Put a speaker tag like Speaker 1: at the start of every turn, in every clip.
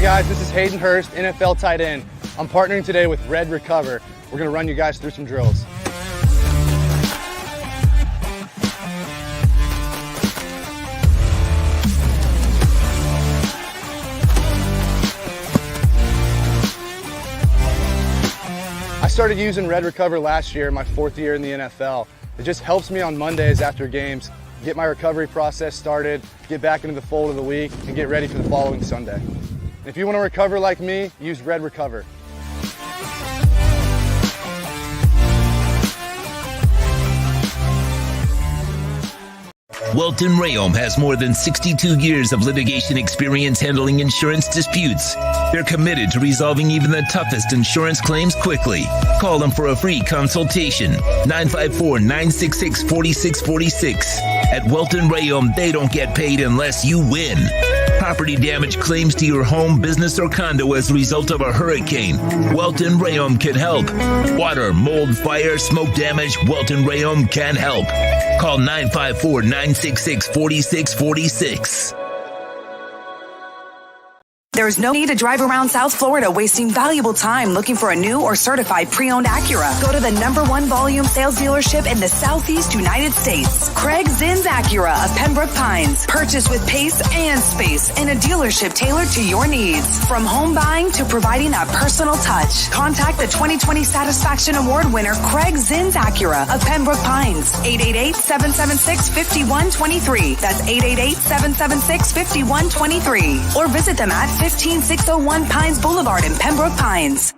Speaker 1: Hey guys, this is Hayden Hurst, NFL tight end. I'm partnering today with Red Recover. We're going to run you guys through some drills. I started using Red Recover last year, my 4th year in the NFL. It just helps me on Mondays after games, get my recovery process started, get back into the fold of the week, and get ready for the following Sunday. If you want to recover like me, use Red Recover.
Speaker 2: Welton Rayom has more than 62 years of litigation experience handling insurance disputes. They're committed to resolving even the toughest insurance claims quickly. Call them for a free consultation. 954-966-4646. At Welton Rayom, they don't get paid unless you win. Property damage claims to your home, business, or condo as a result of a hurricane. Welton Rayom can help. Water, mold, fire, smoke damage, Welton Rayom can help. Call 954-966-4646.
Speaker 3: There's no need to drive around South Florida wasting valuable time looking for a new or certified pre-owned Acura. Go to the #1 volume sales dealership in the Southeast United States. Craig Zinn's Acura of Pembroke Pines. Purchase with pace and space in a dealership tailored to your needs. From home buying to providing a personal touch. Contact the 2020 Satisfaction Award winner Craig Zinn's Acura of Pembroke Pines. 888-776-5123. That's 888-776-5123. Or visit them at 15601 Pines Boulevard in Pembroke Pines.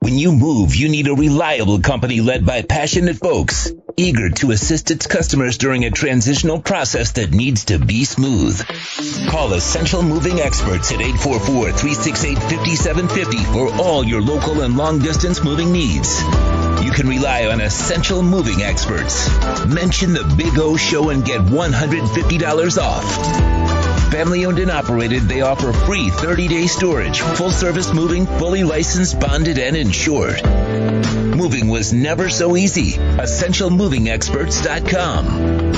Speaker 2: When you move, you need a reliable company led by passionate folks, eager to assist its customers during a transitional process that needs to be smooth. Call Essential Moving Experts at 844-368-5750 for all your local and long-distance moving needs. You can rely on Essential Moving Experts. Mention the Big O Show and get $150 off. Family owned and operated, they offer free 30-day storage, full-service moving, fully licensed, bonded, and insured. Moving was never so easy. EssentialMovingExperts.com.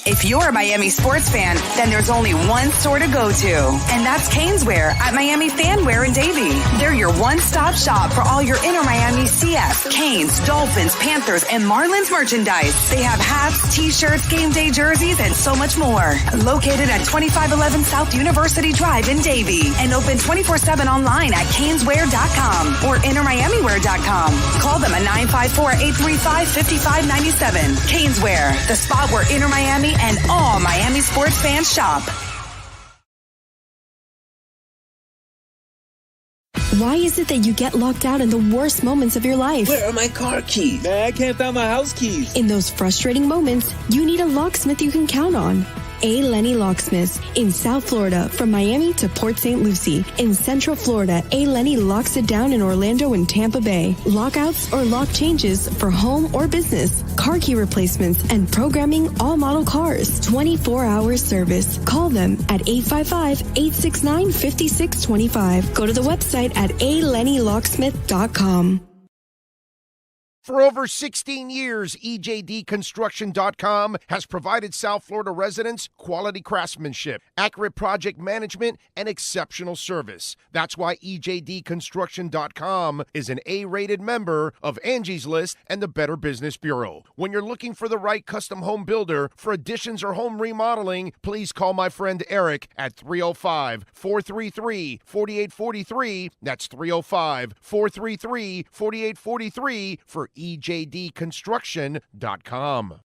Speaker 3: If you're a Miami sports fan, then there's only one store to go to, and that's Caneswear at Miami Fanwear in Davie. They're your one-stop shop for all your inner Miami CS, Canes, Dolphins, Panthers, and Marlins merchandise. They have hats, t-shirts, game day jerseys, and so much more. Located at 2511 South University Drive in Davie, and open 24/7 online at caneswear.com or innermiamiwear.com. Call them at 954-835-5597. Caneswear, the spot where inner Miami and all Miami sports fans shop.
Speaker 4: Why is it that you get locked out in the worst moments of your life?
Speaker 2: Where are my car keys?
Speaker 5: Man, I can't find my house keys.
Speaker 4: In those frustrating moments, you need a locksmith you can count on. A. Lenny Locksmiths in South Florida, from Miami to Port St. Lucie. In Central Florida, A. Lenny locks it down in Orlando and Tampa Bay. Lockouts or lock changes for home or business, car key replacements, and programming all model cars. 24-hour service. Call them at 855-869-5625. Go to the website at alennylocksmith.com.
Speaker 6: For over 16 years, EJDconstruction.com has provided South Florida residents quality craftsmanship, accurate project management, and exceptional service. That's why EJDconstruction.com is an A-rated member of Angie's List and the Better Business Bureau. When you're looking for the right custom home builder for additions or home remodeling, please call my friend Eric at 305-433-4843. That's 305-433-4843 for EJDconstruction.com.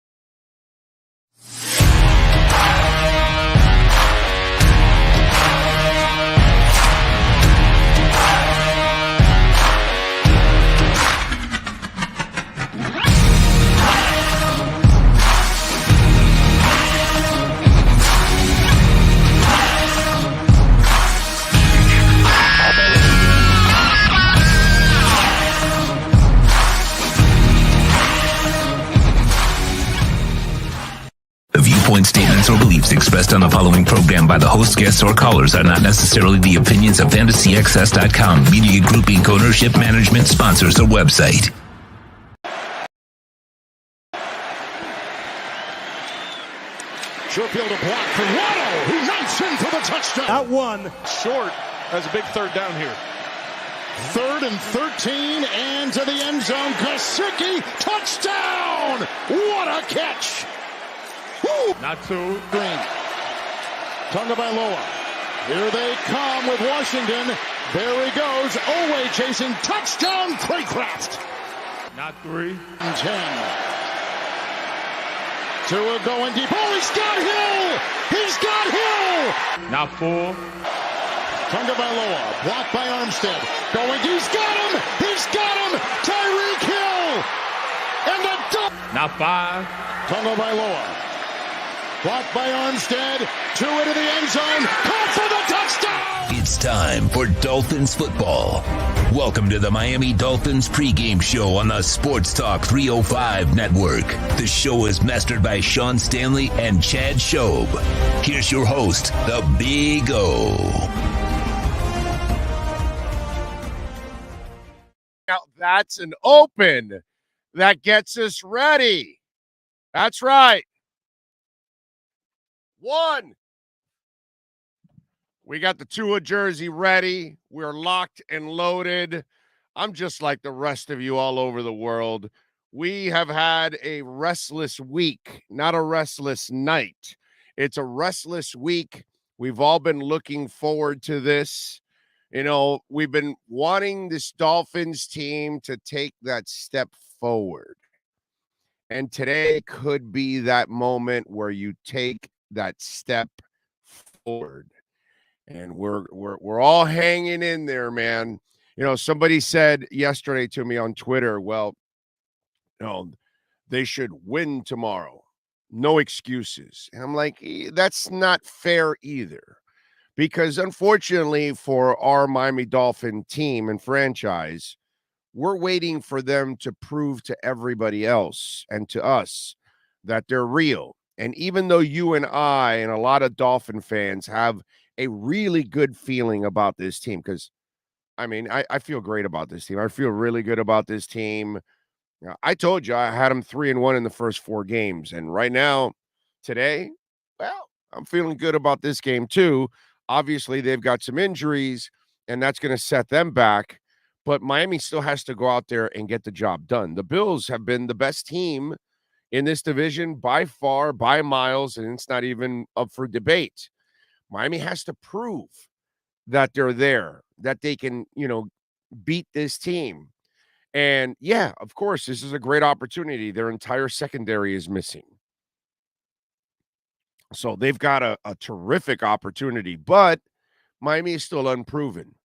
Speaker 2: following statements or beliefs expressed on the following program by the host, guests, or callers are not necessarily the opinions of FantasyXS.com, Media Group Inc. ownership, management, sponsors, or website.
Speaker 6: Sherfield a block for Waddle, who knifes in for the touchdown.
Speaker 7: That one short. That's a big third down here.
Speaker 6: 3rd and 13, and to the end zone. Gesicki, touchdown! What a catch! Woo!
Speaker 7: Not two.
Speaker 6: Green. Tagovailoa. Here they come with Washington. There he goes. Owe chasing. Touchdown, Craycraft.
Speaker 7: Not 3.
Speaker 6: And 10. Tua going deep. Oh, he's got Hill! He's got Hill!
Speaker 7: Not 4.
Speaker 6: Tagovailoa, blocked by Armstead. Going, he's got him! He's got him! Tyreek Hill! And the dump!
Speaker 7: Not 5.
Speaker 6: Tagovailoa, blocked by Armstead. Tua into the end zone. Caught for the touchdown!
Speaker 2: It's time for Dolphins football. Welcome to the Miami Dolphins Pregame Show on the Sports Talk 305 network. The show is mastered by Sean Stanley and Chad Shobe. Here's your host, the Big O.
Speaker 6: Now, that's an open that gets us ready. That's right. 1. We got the Tua jersey ready. We're locked and loaded. I'm just like the rest of you all over the world. We have had a restless week, not a restless night. It's a restless week. We've all been looking forward to this. You know, we've been wanting this Dolphins team to take that step forward. And today could be that moment where you take that step forward. And we're all hanging in there, man. You know, somebody said yesterday to me on Twitter, well, you know, they should win tomorrow. No excuses. And I'm like, that's not fair either. Because unfortunately for our Miami Dolphin team and franchise, we're waiting for them to prove to everybody else and to us that they're real. And even though you and I and a lot of Dolphin fans have a really good feeling about this team, because, I mean, I feel great about this team. I feel really good about this team. I told you I had them 3-1 in the first 4 games. And right now, today, well, I'm feeling good about this game too. Obviously, they've got some injuries, and that's going to set them back. But Miami still has to go out there and get the job done. The Bills have been the best team in this division by far, by miles, and it's not even up for debate. Miami has to prove that they're there, that they can, you know, beat this team. And, yeah, of course, this is a great opportunity. Their entire secondary is missing. So they've got a terrific opportunity, but Miami is still unproven.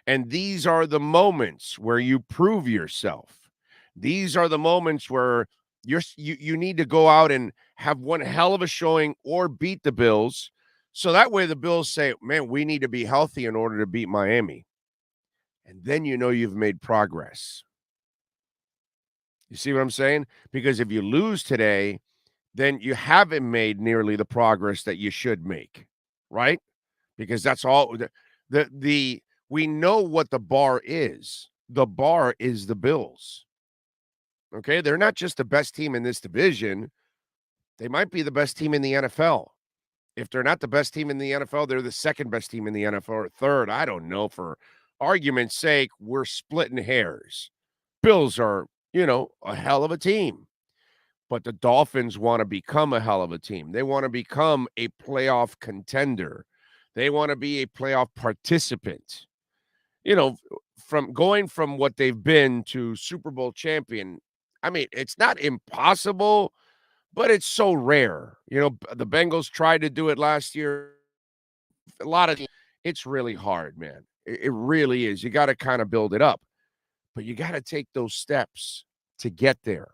Speaker 6: And these are the moments where you prove yourself. These are the moments where you need to go out and have one hell of a showing or beat the Bills. So that way the Bills say, man, we need to be healthy in order to beat Miami. And then you know you've made progress. You see what I'm saying? Because if you lose today, then you haven't made nearly the progress that you should make, right? Because that's all we know what the bar is. The bar is the Bills. Okay? They're not just the best team in this division. They might be the best team in the NFL. If they're not the best team in the NFL, they're the second best team in the NFL or third. I don't know. For argument's sake, we're splitting hairs. Bills are, you know, a hell of a team. But the Dolphins want to become a hell of a team. They want to become a playoff contender. They want to be a playoff participant. You know, from going from what they've been to Super Bowl champion, I mean, it's not impossible, but it's so rare. You know, the Bengals tried to do it last year. A lot of it's really hard, man. It really is. You got to kind of build it up, but you got to take those steps to get there.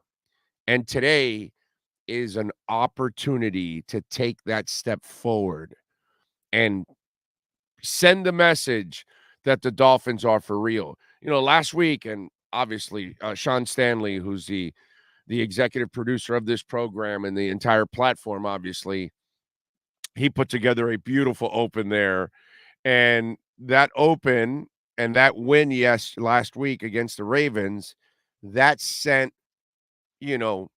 Speaker 6: And today is an opportunity to take that step forward and send the message that the Dolphins are for real. You know, last week, and obviously Sean Stanley, who's the executive producer of this program and the entire platform, obviously, He put together a beautiful open there. And that open and that win last week against the Ravens, that sent, you know,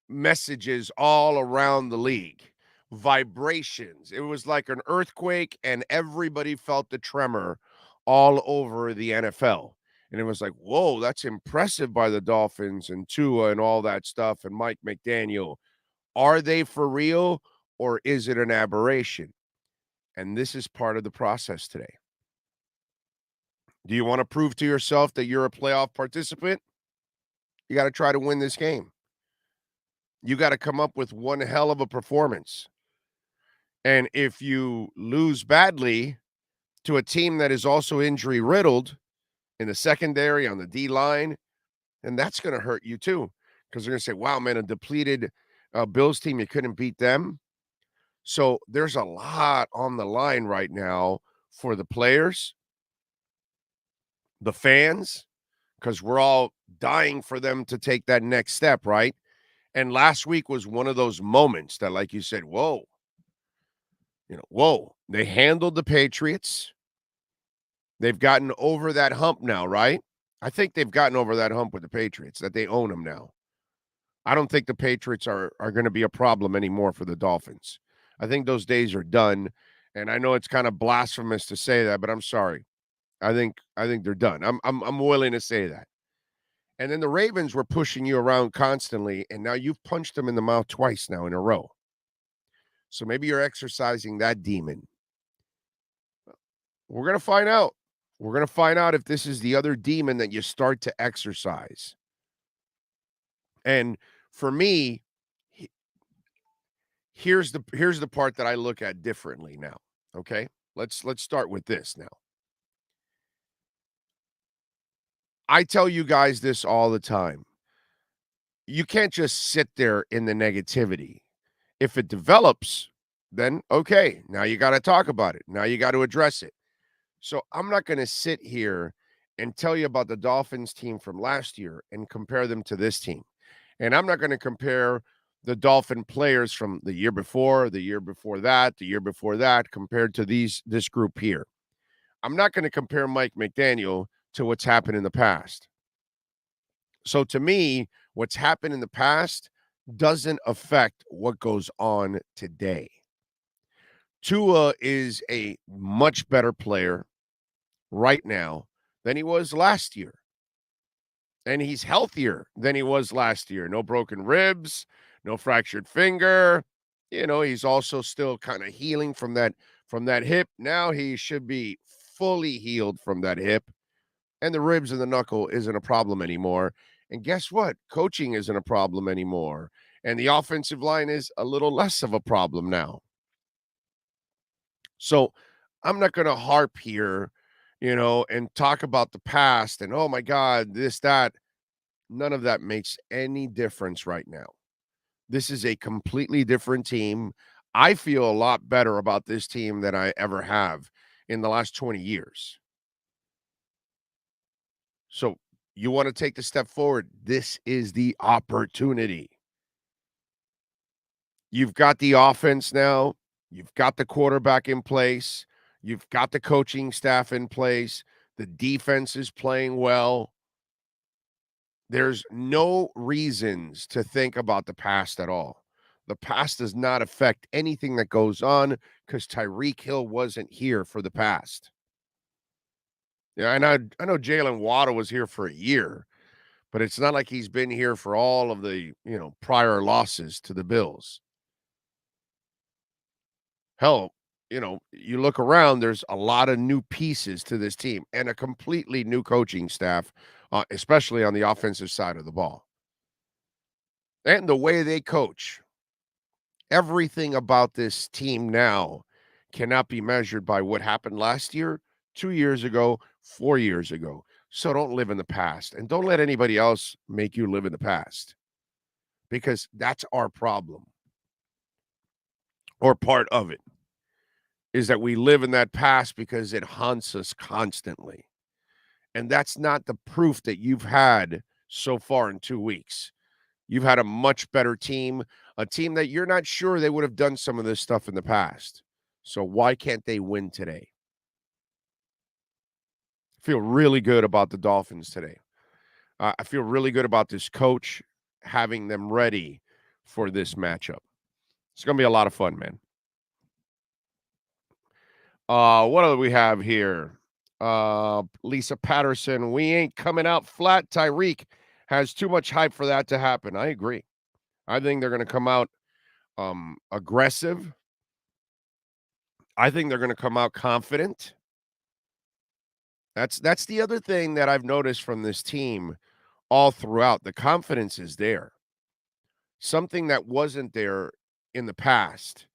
Speaker 6: messages all around the league, vibrations. It was like an earthquake, and everybody felt the tremor all over the NFL. And it was like, whoa, that's impressive by the Dolphins and Tua and all that stuff and Mike McDaniel. Are they for real, or is it an aberration? And this is part of the process today. Do you want to prove to yourself that you're a playoff participant? You got to try to win this game. You got to come up with one hell of a performance. And if you lose badly to a team that is also injury riddled in the secondary, on the D line, then that's going to hurt you too. Because they're going to say, wow, man, a depleted Bills team, you couldn't beat them. So there's a lot on the line right now for the players, the fans, because we're all dying for them to take that next step, right? And last week was one of those moments that, like you said, whoa. Whoa. They handled the Patriots. They've gotten over that hump now, right? I think they've gotten over that hump with the Patriots, that they own them now. I don't think the Patriots are going to be a problem anymore for the Dolphins. I think those days are done. And I know it's kind of blasphemous to say that, but I'm sorry. I think they're done. I'm willing to say that. And then the Ravens were pushing you around constantly, and now you've punched them in the mouth twice now in a row. So maybe you're exercising that demon. We're going to find out. We're going to find out if this is the other demon that you start to exercise. And for me, here's the part that I look at differently now. Okay? Let's start with this now. I tell you guys this all the time. You can't just sit there in the negativity. If it develops, then okay, now you got to talk about it. Now you got to address it. So I'm not going to sit here and tell you about the Dolphins team from last year and compare them to this team. And I'm not going to compare the Dolphin players from the year before that, the year before that, compared to this group here. I'm not going to compare Mike McDaniel to what's happened in the past. So to me, what's happened in the past doesn't affect what goes on today. Tua is a much better player right now than he was last year. And he's healthier than he was last year. No broken ribs, no fractured finger. He's also still kind of healing from that hip. Now he should be fully healed from that hip. And the ribs and the knuckle isn't a problem anymore. And guess what? Coaching isn't a problem anymore. And the offensive line is a little less of a problem now. So I'm not going to harp here, and talk about the past and, oh my God, this, that. None of that makes any difference right now. This is a completely different team. I feel a lot better about this team than I ever have in the last 20 years. So you want to take the step forward. This is the opportunity. You've got the offense now. You've got the quarterback in place. You've got the coaching staff in place. The defense is playing well. There's no reasons to think about the past at all. The past does not affect anything that goes on because Tyreek Hill wasn't here for the past. Yeah, and I know Jalen Waddle was here for a year, but it's not like he's been here for all of the, prior losses to the Bills. Hell, you look around, there's a lot of new pieces to this team and a completely new coaching staff, especially on the offensive side of the ball. And the way they coach, everything about this team now cannot be measured by what happened last year, 2 years ago, 4 years ago. So don't live in the past, and don't let anybody else make you live in the past, because that's our problem, or part of it, is that we live in that past because it haunts us constantly. And that's not the proof that you've had so far in 2 weeks. You've had a much better team, a team that you're not sure they would have done some of this stuff in the past. So why can't they win today? I feel really good about the Dolphins today. I feel really good about this coach having them ready for this matchup. It's going to be a lot of fun, man. What do we have here? Lisa Patterson, we ain't coming out flat. Tyreek has too much hype for that to happen. I agree. I think they're going to come out aggressive. I think they're going to come out confident. That's the other thing that I've noticed from this team all throughout. The confidence is there. Something that wasn't there in the past.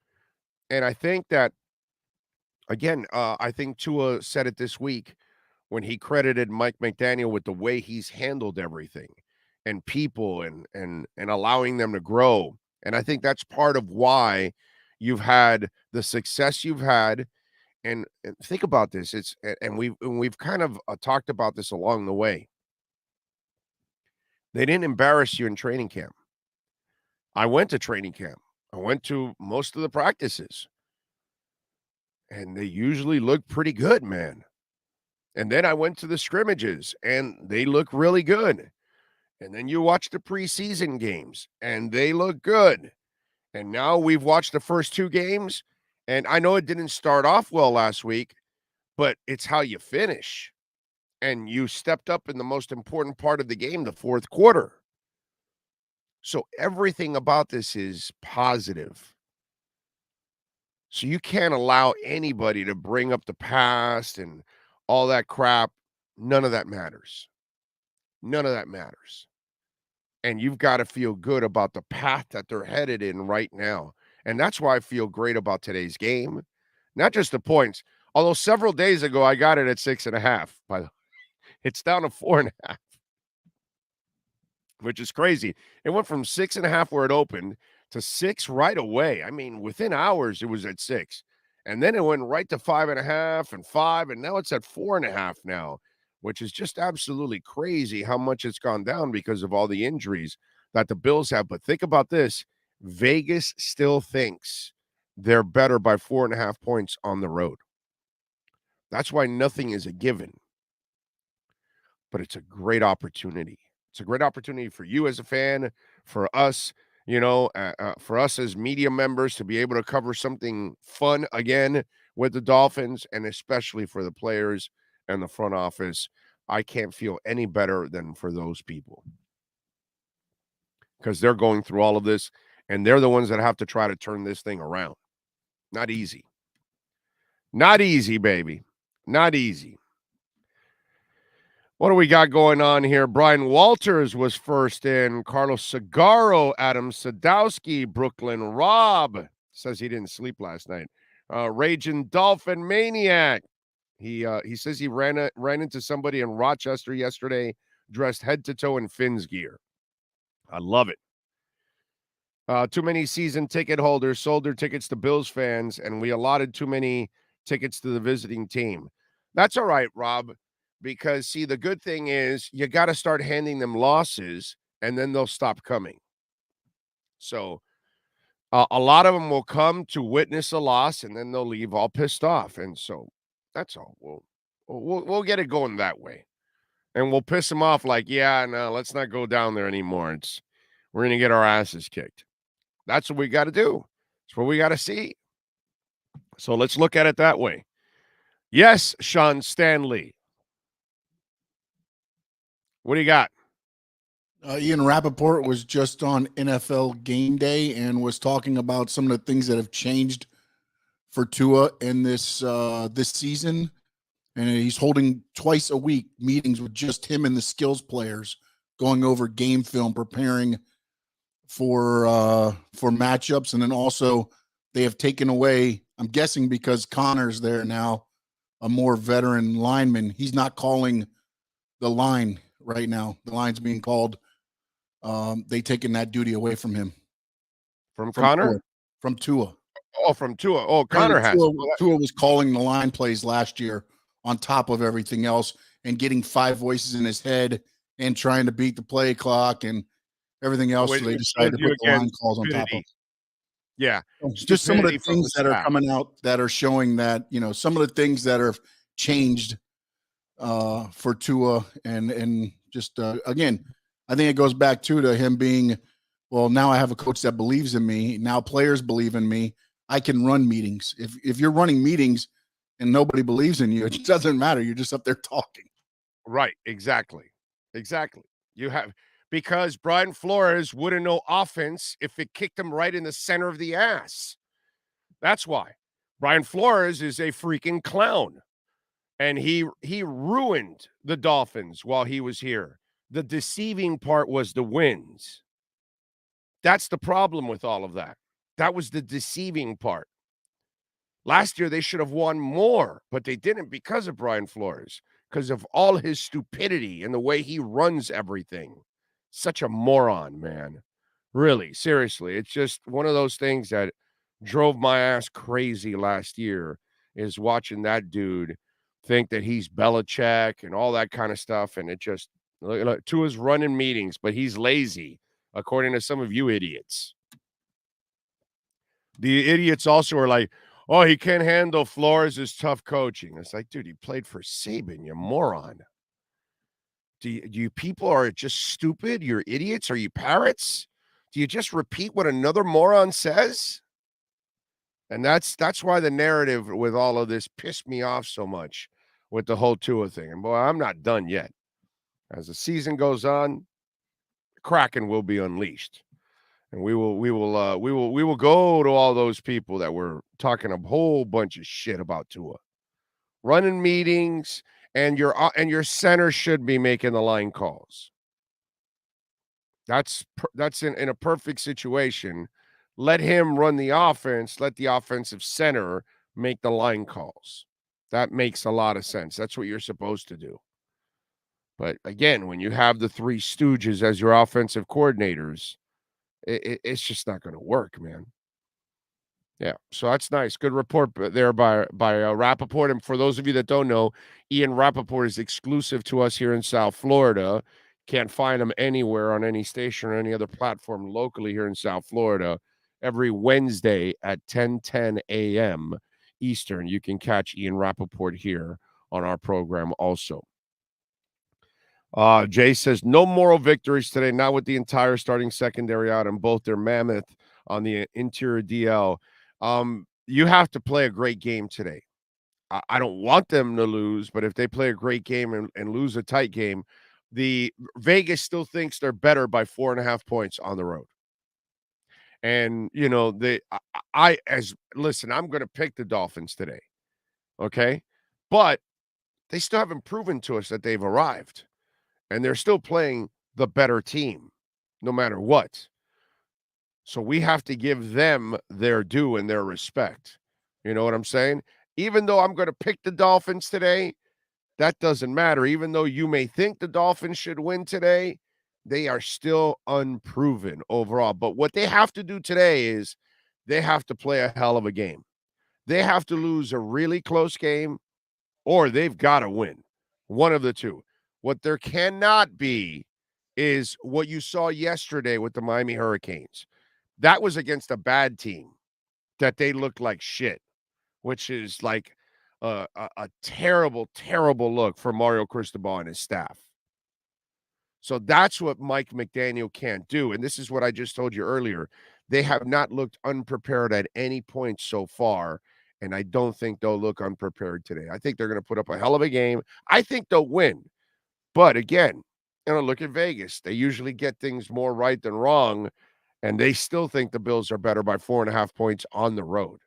Speaker 6: And I think that, again, I think Tua said it this week when he credited Mike McDaniel with the way he's handled everything and people and allowing them to grow. And I think that's part of why you've had the success you've had. And think about this. We've kind of talked about this along the way. They didn't embarrass you in training camp. I went to training camp. I went to most of the practices. And they usually look pretty good, man. And then I went to the scrimmages, and they look really good. And then you watch the preseason games, and they look good. And now we've watched the first 2 games, and I know it didn't start off well last week, but it's how you finish. And you stepped up in the most important part of the game, the fourth quarter. So everything about this is positive. So you can't allow anybody to bring up the past and all that crap. None of that matters. None of that matters. And you've got to feel good about the path that they're headed in right now. And that's why I feel great about today's game. Not just the points. Although several days ago, I got it at 6.5. By the way, it's down to 4.5. Which is crazy. It went from 6.5 where it opened to 6 right away. I mean, within hours, it was at 6. And then it went right to 5.5 and 5, and now it's at 4.5 now, which is just absolutely crazy how much it's gone down because of all the injuries that the Bills have. But think about this. Vegas still thinks they're better by 4.5 points on the road. That's why nothing is a given. But it's a great opportunity. It's a great opportunity for you as a fan, for us, for us as media members to be able to cover something fun again with the Dolphins, and especially for the players and the front office. I can't feel any better than for those people because they're going through all of this, and they're the ones that have to try to turn this thing around. Not easy. Not easy, baby. Not easy. What do we got going on here? Brian Walters was first in. Carlos Sagaro, Adam Sadowski, Brooklyn Rob says he didn't sleep last night. Raging Dolphin Maniac. He says he ran into somebody in Rochester yesterday dressed head to toe in Finn's gear. I love it. Too many season ticket holders sold their tickets to Bills fans, and we allotted too many tickets to the visiting team. That's all right, Rob. Because, see, the good thing is you got to start handing them losses, and then they'll stop coming. So a lot of them will come to witness a loss, and then they'll leave all pissed off. And so that's all. We'll get it going that way. And we'll piss them off like, yeah, no, let's not go down there anymore. We're going to get our asses kicked. That's what we got to do. That's what we got to see. So let's look at it that way. Yes, Sean Stanley. What do you got?
Speaker 8: Ian Rappaport was just on NFL Game Day and was talking about some of the things that have changed for Tua in this season. And he's holding twice a week meetings with just him and the skills players, going over game film, preparing for matchups. And then also they have taken away, I'm guessing because Connor's there now, a more veteran lineman. He's not calling the line right now. The line's being called. They taken that duty away from him.
Speaker 6: From Connor?
Speaker 8: From Tua.
Speaker 6: Oh, from Tua. Oh, Connor has.
Speaker 8: Tua was calling the line plays last year on top of everything else and getting 5 voices in his head and trying to beat the play clock. And Everything else,
Speaker 6: With-
Speaker 8: they
Speaker 6: with
Speaker 8: decided to
Speaker 6: you
Speaker 8: put the line
Speaker 6: again,
Speaker 8: calls on top of.
Speaker 6: stupidity. Yeah.
Speaker 8: Just some of the
Speaker 6: Stupidity from
Speaker 8: things
Speaker 6: the
Speaker 8: that are
Speaker 6: staff.
Speaker 8: coming out that are showing that, some of the things that are changed for Tua and just again, I think it goes back to him being, well, now I have a coach that believes in me. Now players believe in me. I can run meetings. If you're running meetings and nobody believes in you, it doesn't matter. You're just up there talking.
Speaker 6: Right. Exactly. Because Brian Flores wouldn't know offense if it kicked him right in the center of the ass. That's why. Brian Flores is a freaking clown. And he ruined the Dolphins while he was here. The deceiving part was the wins. That's the problem with all of that. That was the deceiving part. Last year, they should have won more, but they didn't because of Brian Flores, because of all his stupidity and the way he runs everything. Such a moron, man. Really, seriously. It's just one of those things that drove my ass crazy last year is watching that dude think that he's Belichick and all that kind of stuff. And it just, look, Tua's running meetings, but he's lazy, according to some of you idiots. The idiots also are like, oh, he can't handle Flores' tough coaching. It's like, dude, he played for Saban, you moron. Do you people are just stupid? You're idiots? Are you parrots? Do you just repeat what another moron says? And that's why the narrative with all of this pissed me off so much with the whole Tua thing. And boy, I'm not done yet. As the season goes on, the Kraken will be unleashed. And we will go to all those people that were talking a whole bunch of shit about Tua. Running meetings, and your center should be making the line calls. That's in a perfect situation. Let him run the offense. Let the offensive center make the line calls. That makes a lot of sense. That's what you're supposed to do. But again, when you have the three stooges as your offensive coordinators, it's just not going to work, man. Yeah, so that's nice. Good report there by Rappaport. And for those of you that don't know, Ian Rappaport is exclusive to us here in South Florida. Can't find him anywhere on any station or any other platform locally here in South Florida. Every Wednesday at 10:10 a.m. Eastern, you can catch Ian Rappaport here on our program also. Jay says, no moral victories today, not with the entire starting secondary out and both their mammoth on the interior DL. You have to play a great game today. I don't want them to lose, but if they play a great game and lose a tight game, the Vegas still thinks they're better by 4.5 points on the road. And, listen, I'm going to pick the Dolphins today. Okay. But they still haven't proven to us that they've arrived. And they're still playing the better team, no matter what. So we have to give them their due and their respect. You know what I'm saying? Even though I'm going to pick the Dolphins today, that doesn't matter. Even though you may think the Dolphins should win today, they are still unproven overall. But what they have to do today is they have to play a hell of a game. They have to lose a really close game, or they've got to win. One of the two. What there cannot be is what you saw yesterday with the Miami Hurricanes. That was against a bad team that they looked like shit, which is like a terrible, terrible look for Mario Cristobal and his staff. So that's what Mike McDaniel can't do. And this is what I just told you earlier. They have not looked unprepared at any point so far, and I don't think they'll look unprepared today. I think they're going to put up a hell of a game. I think they'll win. But again, look at Vegas. They usually get things more right than wrong, and they still think the Bills are better by 4.5 points on the road.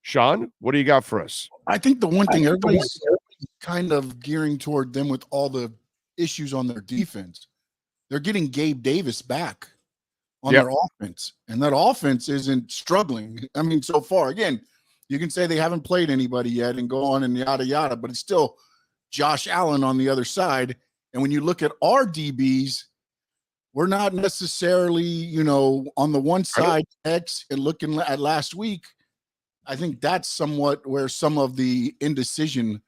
Speaker 6: Sean, what do you got for us?
Speaker 8: I think the one thing everybody's kind of gearing toward them with all the issues on their defense, they're getting Gabe Davis back on their offense, and that offense isn't struggling. I mean, so far, again, you can say they haven't played anybody yet and go on and yada, yada, but it's still Josh Allen on the other side. And when you look at our DBs, we're not necessarily, on the one side, X, and looking at last week, I think that's somewhat where some of the indecision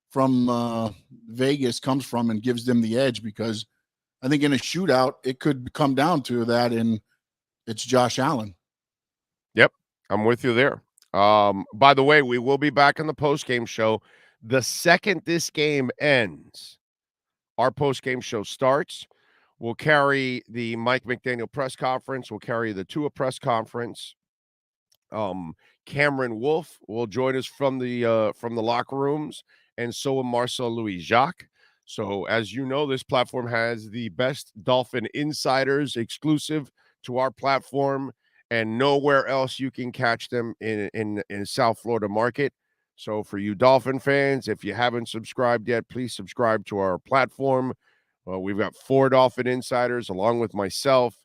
Speaker 8: from Vegas comes from and gives them the edge, because I think in a shootout, it could come down to that, and it's Josh Allen.
Speaker 6: Yep, I'm with you there. By the way, we will be back on the post-game show. The second this game ends, our post-game show starts. We'll carry the Mike McDaniel press conference. We'll carry the Tua press conference. Cameron Wolf will join us from the locker rooms, and so will Marcel Louis Jacques. So, as you know, this platform has the best Dolphin Insiders exclusive to our platform, and nowhere else you can catch them in South Florida market. So, for you Dolphin fans, if you haven't subscribed yet, please subscribe to our platform. We've got 4 Dolphin Insiders along with myself.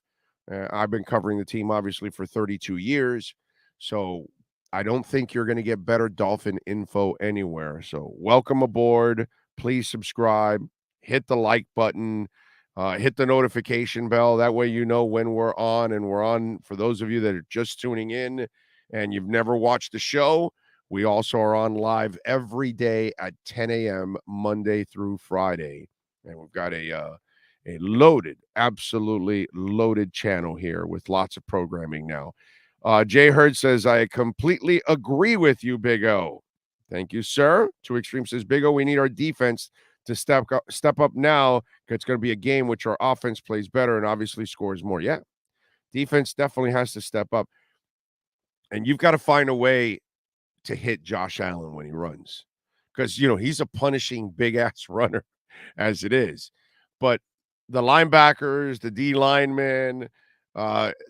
Speaker 6: I've been covering the team, obviously, for 32 years. So I don't think you're going to get better Dolphin info anywhere. So welcome aboard. Please subscribe. Hit the like button. Hit the notification bell. That way you know when we're on. And we're on, for those of you that are just tuning in and you've never watched the show, we also are on live every day at 10 a.m. Monday through Friday. And we've got a loaded, absolutely loaded channel here with lots of programming now. Jay Hurd says, I completely agree with you, Big O. Thank you, sir. Two Extreme says, Big O, we need our defense to step up now. It's going to be a game which our offense plays better and obviously scores more. Yeah, defense definitely has to step up. And you've got to find a way to hit Josh Allen when he runs. Because, he's a punishing big-ass runner as it is. But the linebackers, the D linemen,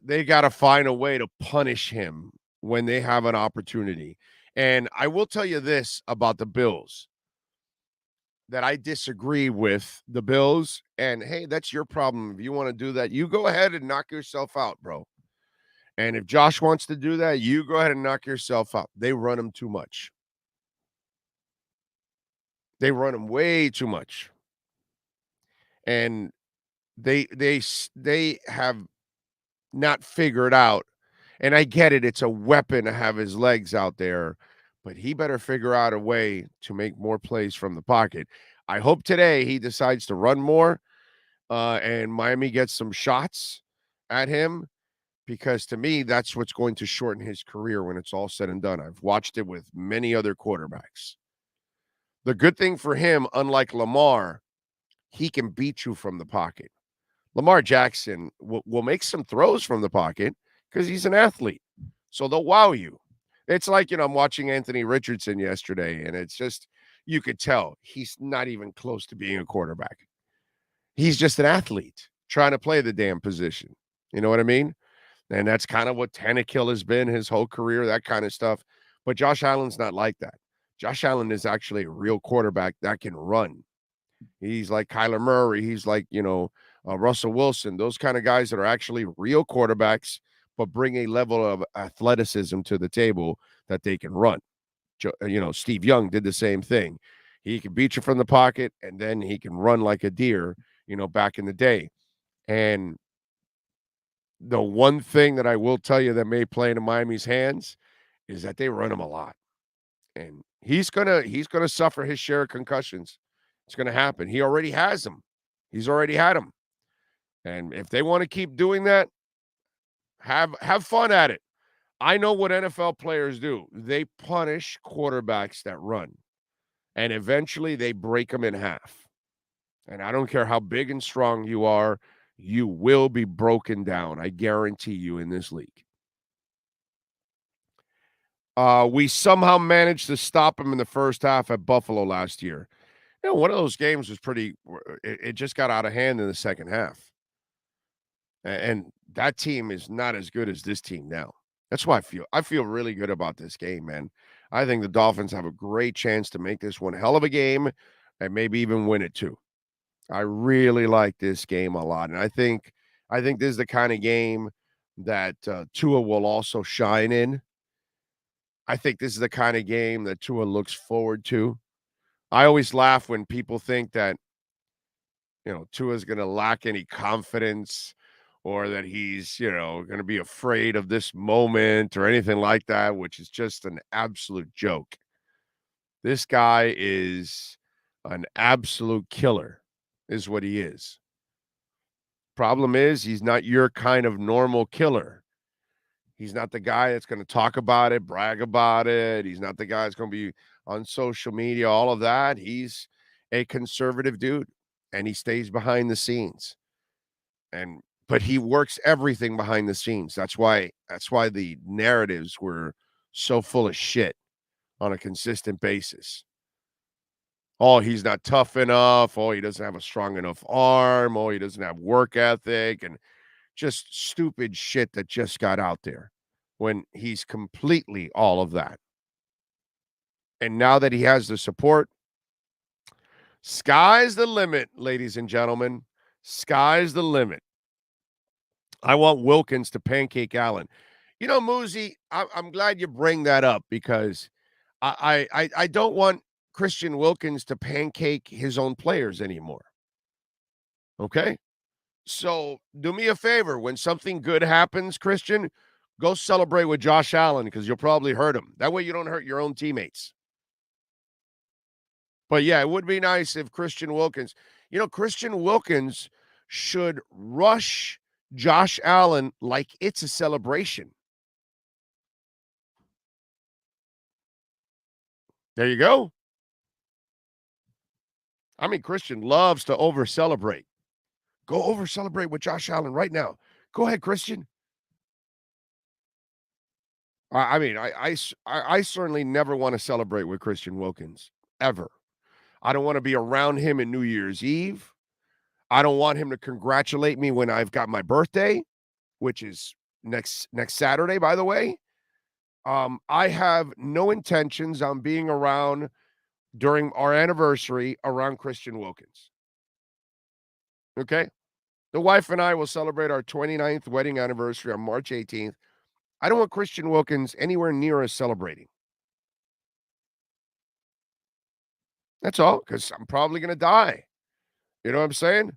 Speaker 6: they got to find a way to punish him when they have an opportunity. And I will tell you this about the Bills, that I disagree with the Bills. And, hey, that's your problem. If you want to do that, you go ahead and knock yourself out, bro. And if Josh wants to do that, you go ahead and knock yourself out. They run him too much. They run him way too much. And they have not figured out, and I get it, it's a weapon to have his legs out there, but he better figure out a way to make more plays from the pocket. I hope today he decides to run more, and Miami gets some shots at him, because to me, that's what's going to shorten his career when it's all said and done. I've watched it with many other quarterbacks. The good thing for him, unlike Lamar, he can beat you from the pocket. Lamar Jackson will make some throws from the pocket because he's an athlete. So they'll wow you. It's like, I'm watching Anthony Richardson yesterday, and it's just, you could tell he's not even close to being a quarterback. He's just an athlete trying to play the damn position. You know what I mean? And that's kind of what Tannehill has been his whole career, that kind of stuff. But Josh Allen's not like that. Josh Allen is actually a real quarterback that can run. He's like Kyler Murray. He's like, Russell Wilson, those kind of guys that are actually real quarterbacks, but bring a level of athleticism to the table that they can run. Steve Young did the same thing. He can beat you from the pocket, and then he can run like a deer, back in the day. And the one thing that I will tell you that may play into Miami's hands is that they run him a lot. And he's gonna suffer his share of concussions. It's going to happen. He already has them. He's already had them. And if they want to keep doing that, have fun at it. I know what NFL players do. They punish quarterbacks that run. And eventually they break them in half. And I don't care how big and strong you are, you will be broken down. I guarantee you in this league. We somehow managed to stop him in the first half at Buffalo last year. One of those games was it just got out of hand in the second half. And that team is not as good as this team now. That's why I feel really good about this game, man. I think the Dolphins have a great chance to make this one hell of a game and maybe even win it too. I really like this game a lot. And I think this is the kind of game that Tua will also shine in. I think this is the kind of game that Tua looks forward to. I always laugh when people think that, Tua's going to lack any confidence or that he's, going to be afraid of this moment or anything like that, which is just an absolute joke. This guy is an absolute killer, is what he is. Problem is, he's not your kind of normal killer. He's not the guy that's going to talk about it, brag about it. He's not the guy that's going to be on social media, all of that. He's a conservative dude, and he stays behind the scenes. But he works everything behind the scenes. That's why the narratives were so full of shit on a consistent basis. Oh, he's not tough enough. Oh, he doesn't have a strong enough arm. Oh, he doesn't have work ethic, and just stupid shit that just got out there when he's completely all of that. And now that he has the support, sky's the limit, ladies and gentlemen. Sky's the limit. I want Wilkins to pancake Allen. You know, Muzi, I'm glad you bring that up, because I don't want Christian Wilkins to pancake his own players anymore. Okay? So do me a favor. When something good happens, Christian, go celebrate with Josh Allen, because you'll probably hurt him. That way you don't hurt your own teammates. But yeah, it would be nice if Christian Wilkins should rush Josh Allen like it's a celebration. There you go. I mean, Christian loves to over-celebrate. Go over-celebrate with Josh Allen right now. Go ahead, Christian. I certainly never want to celebrate with Christian Wilkins, ever. I don't want to be around him in New Year's Eve. I don't want him to congratulate me when I've got my birthday, which is next Saturday, by the way. I have no intentions on being around during our anniversary around Christian Wilkins. Okay? The wife and I will celebrate our 29th wedding anniversary on March 18th. I don't want Christian Wilkins anywhere near us celebrating. That's all, because I'm probably going to die. You know what I'm saying?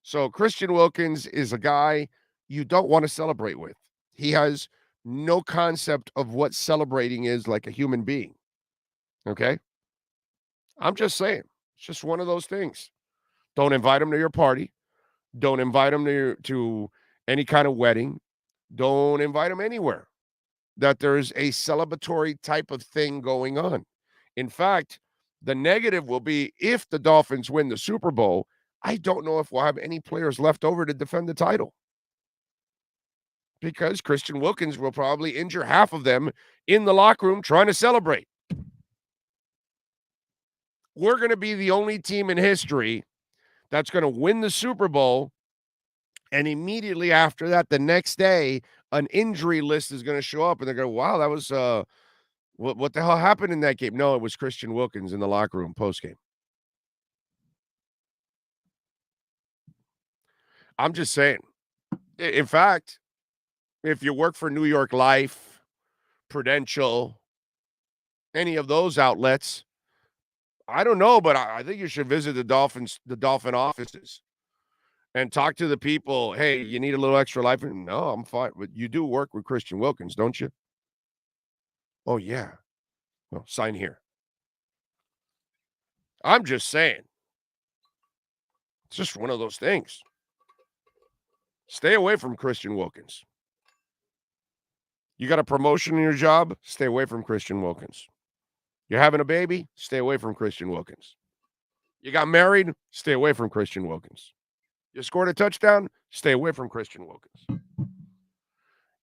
Speaker 6: So Christian Wilkins is a guy you don't want to celebrate with. He has no concept of what celebrating is like a human being. Okay? I'm just saying. It's just one of those things. Don't invite him to your party. Don't invite him to any kind of wedding. Don't invite him anywhere that there's a celebratory type of thing going on. In fact, the negative will be if the Dolphins win the Super Bowl, I don't know if we'll have any players left over to defend the title, because Christian Wilkins will probably injure half of them in the locker room trying to celebrate. We're going to be the only team in history that's going to win the Super Bowl, and immediately after that, the next day, an injury list is going to show up, and they're going, wow, that was what the hell happened in that game? No, it was Christian Wilkins in the locker room post-game. I'm just saying. In fact, if you work for New York Life, Prudential, any of those outlets, I don't know, but I think you should visit the Dolphin offices and talk to the people. Hey, you need a little extra life? No, I'm fine. But you do work with Christian Wilkins, don't you? Oh, yeah. Well, sign here. I'm just saying. It's just one of those things. Stay away from Christian Wilkins. You got a promotion in your job? Stay away from Christian Wilkins. You're having a baby? Stay away from Christian Wilkins. You got married? Stay away from Christian Wilkins. You scored a touchdown? Stay away from Christian Wilkins.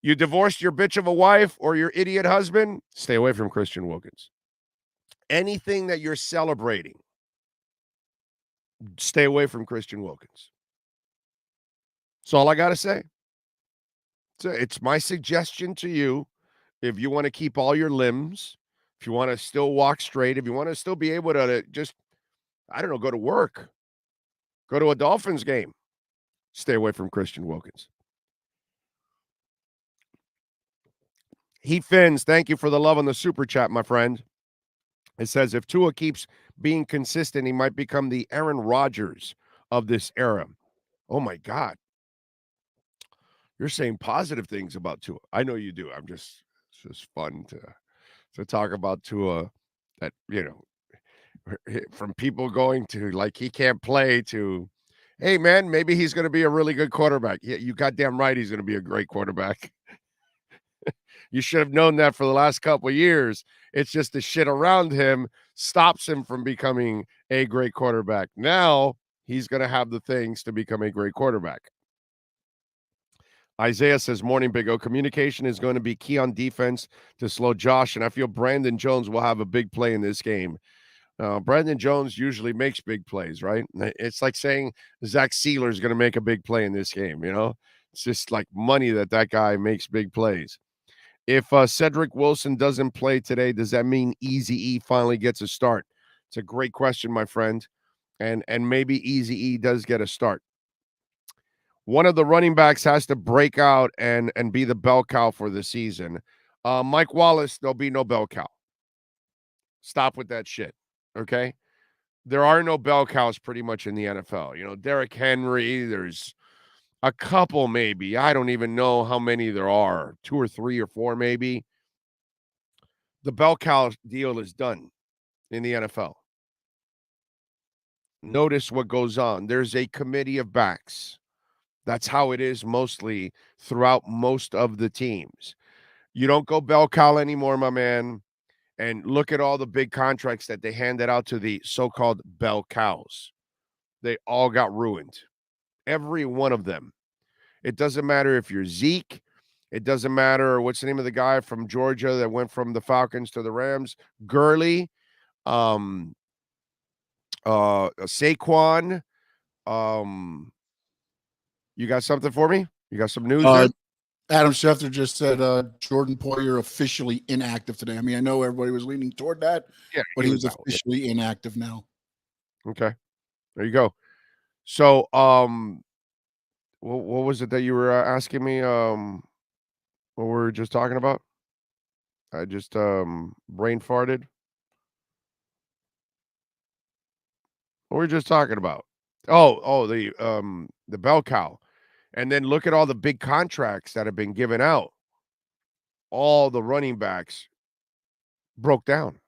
Speaker 6: You divorced your bitch of a wife or your idiot husband? Stay away from Christian Wilkins. Anything that you're celebrating, stay away from Christian Wilkins. That's all I got to say. So it's my suggestion to you. If you want to keep all your limbs, if you want to still walk straight, if you want to still be able to just, I don't know, go to work, go to a Dolphins game, stay away from Christian Wilkins. Heat Fins, thank you for the love on the super chat, my friend. It says, if Tua keeps being consistent, he might become the Aaron Rodgers of this era. Oh, my God. You're saying positive things about Tua. I know you do. It's just fun to talk about Tua, that, you know, from people going to like he can't play to, hey, man, maybe he's going to be a really good quarterback. Yeah, you goddamn right he's going to be a great quarterback. You should have known that for the last couple of years. It's just the shit around him stops him from becoming a great quarterback. Now he's going to have the things to become a great quarterback. Isaiah says, morning, Big O. Communication is going to be key on defense to slow Josh, and I feel Brandon Jones will have a big play in this game. Brandon Jones usually makes big plays, right? It's like saying Zach Sealer is going to make a big play in this game, you know? It's just like money that guy makes big plays. If Cedric Wilson doesn't play today, does that mean Eazy-E finally gets a start? It's a great question, my friend. And maybe Eazy-E does get a start. One of the running backs has to break out and be the bell cow for the season. Mike Wallace, there'll be no bell cow. Stop with that shit, okay? There are no bell cows pretty much in the NFL. You know, Derrick Henry, there's a couple maybe. I don't even know how many there are. 2 or 3 or 4 maybe. The bell cow deal is done in the NFL. Notice what goes on. There's a committee of backs. That's how it is mostly throughout most of the teams. You don't go bell cow anymore, my man. And look at all the big contracts that they handed out to the so-called bell cows. They all got ruined. Every one of them. It doesn't matter if you're Zeke. It doesn't matter what's the name of the guy from Georgia that went from the Falcons to the Rams. Gurley. Saquon. You got something for me? You got some news there?
Speaker 8: Adam Schefter just said Jordan Poyer officially inactive today. I mean, I know everybody was leaning toward that, but he was officially inactive now.
Speaker 6: Okay. There you go. So, what was it that you were asking me? What we were just talking about? I just brain farted. What were we just talking about? The bell cow. And then look at all the big contracts that have been given out. All the running backs broke down.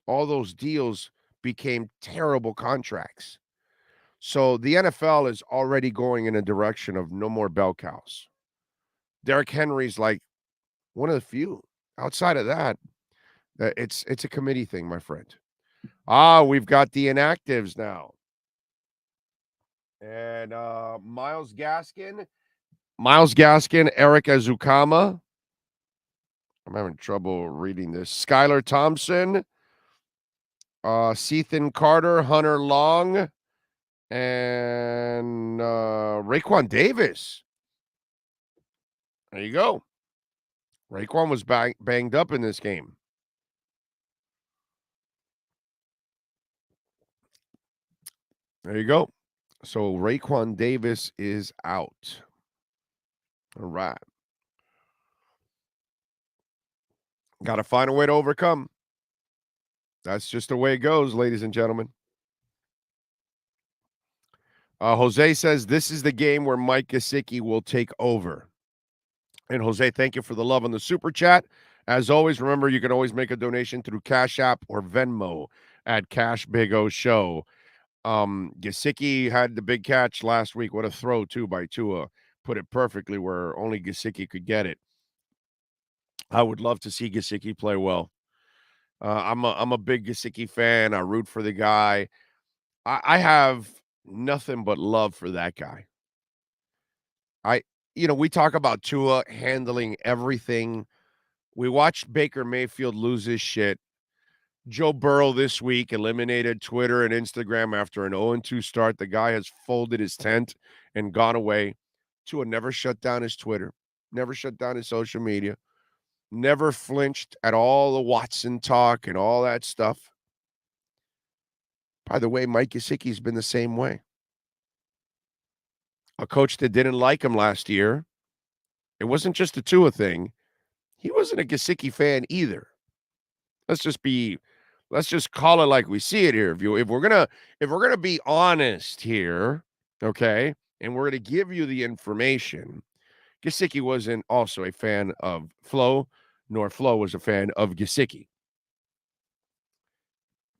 Speaker 6: All those deals became terrible contracts. So the NFL is already going in a direction of no more bell cows. Derrick Henry's like one of the few. Outside of that, it's a committee thing, my friend. We've got the inactives now. And Myles Gaskin, Eric Azukama. I'm having trouble reading this. Skylar Thompson, Sethan Carter, Hunter Long, and Raekwon Davis. There you go. Raekwon was banged up in this game. There you go. So Raekwon Davis is out. All right. Got to find a way to overcome. That's just the way it goes, ladies and gentlemen. Jose says this is the game where Mike Gesicki will take over. And Jose, thank you for the love on the super chat. As always, remember you can always make a donation through Cash App or Venmo at Cash Big O Show. Gesicki had the big catch last week. What a throw, too, by Tua. Put it perfectly where only Gesicki could get it. I would love to see Gesicki play well. I'm a big Gesicki fan. I root for the guy. I have nothing but love for that guy. We talk about Tua handling everything. We watched Baker Mayfield lose his shit. Joe Burrow this week eliminated Twitter and Instagram after an 0-2 start. The guy has folded his tent and gone away. Tua never shut down his Twitter, never shut down his social media, never flinched at all the Watson talk and all that stuff. By the way, Mike Gesicki's been the same way. A coach that didn't like him last year. It wasn't just a Tua thing. He wasn't a Gesicki fan either. Let's just call it like we see it here. If we're gonna be honest here, okay, and we're gonna give you the information, Gesicki wasn't also a fan of Flo, nor Flo was a fan of Gesicki.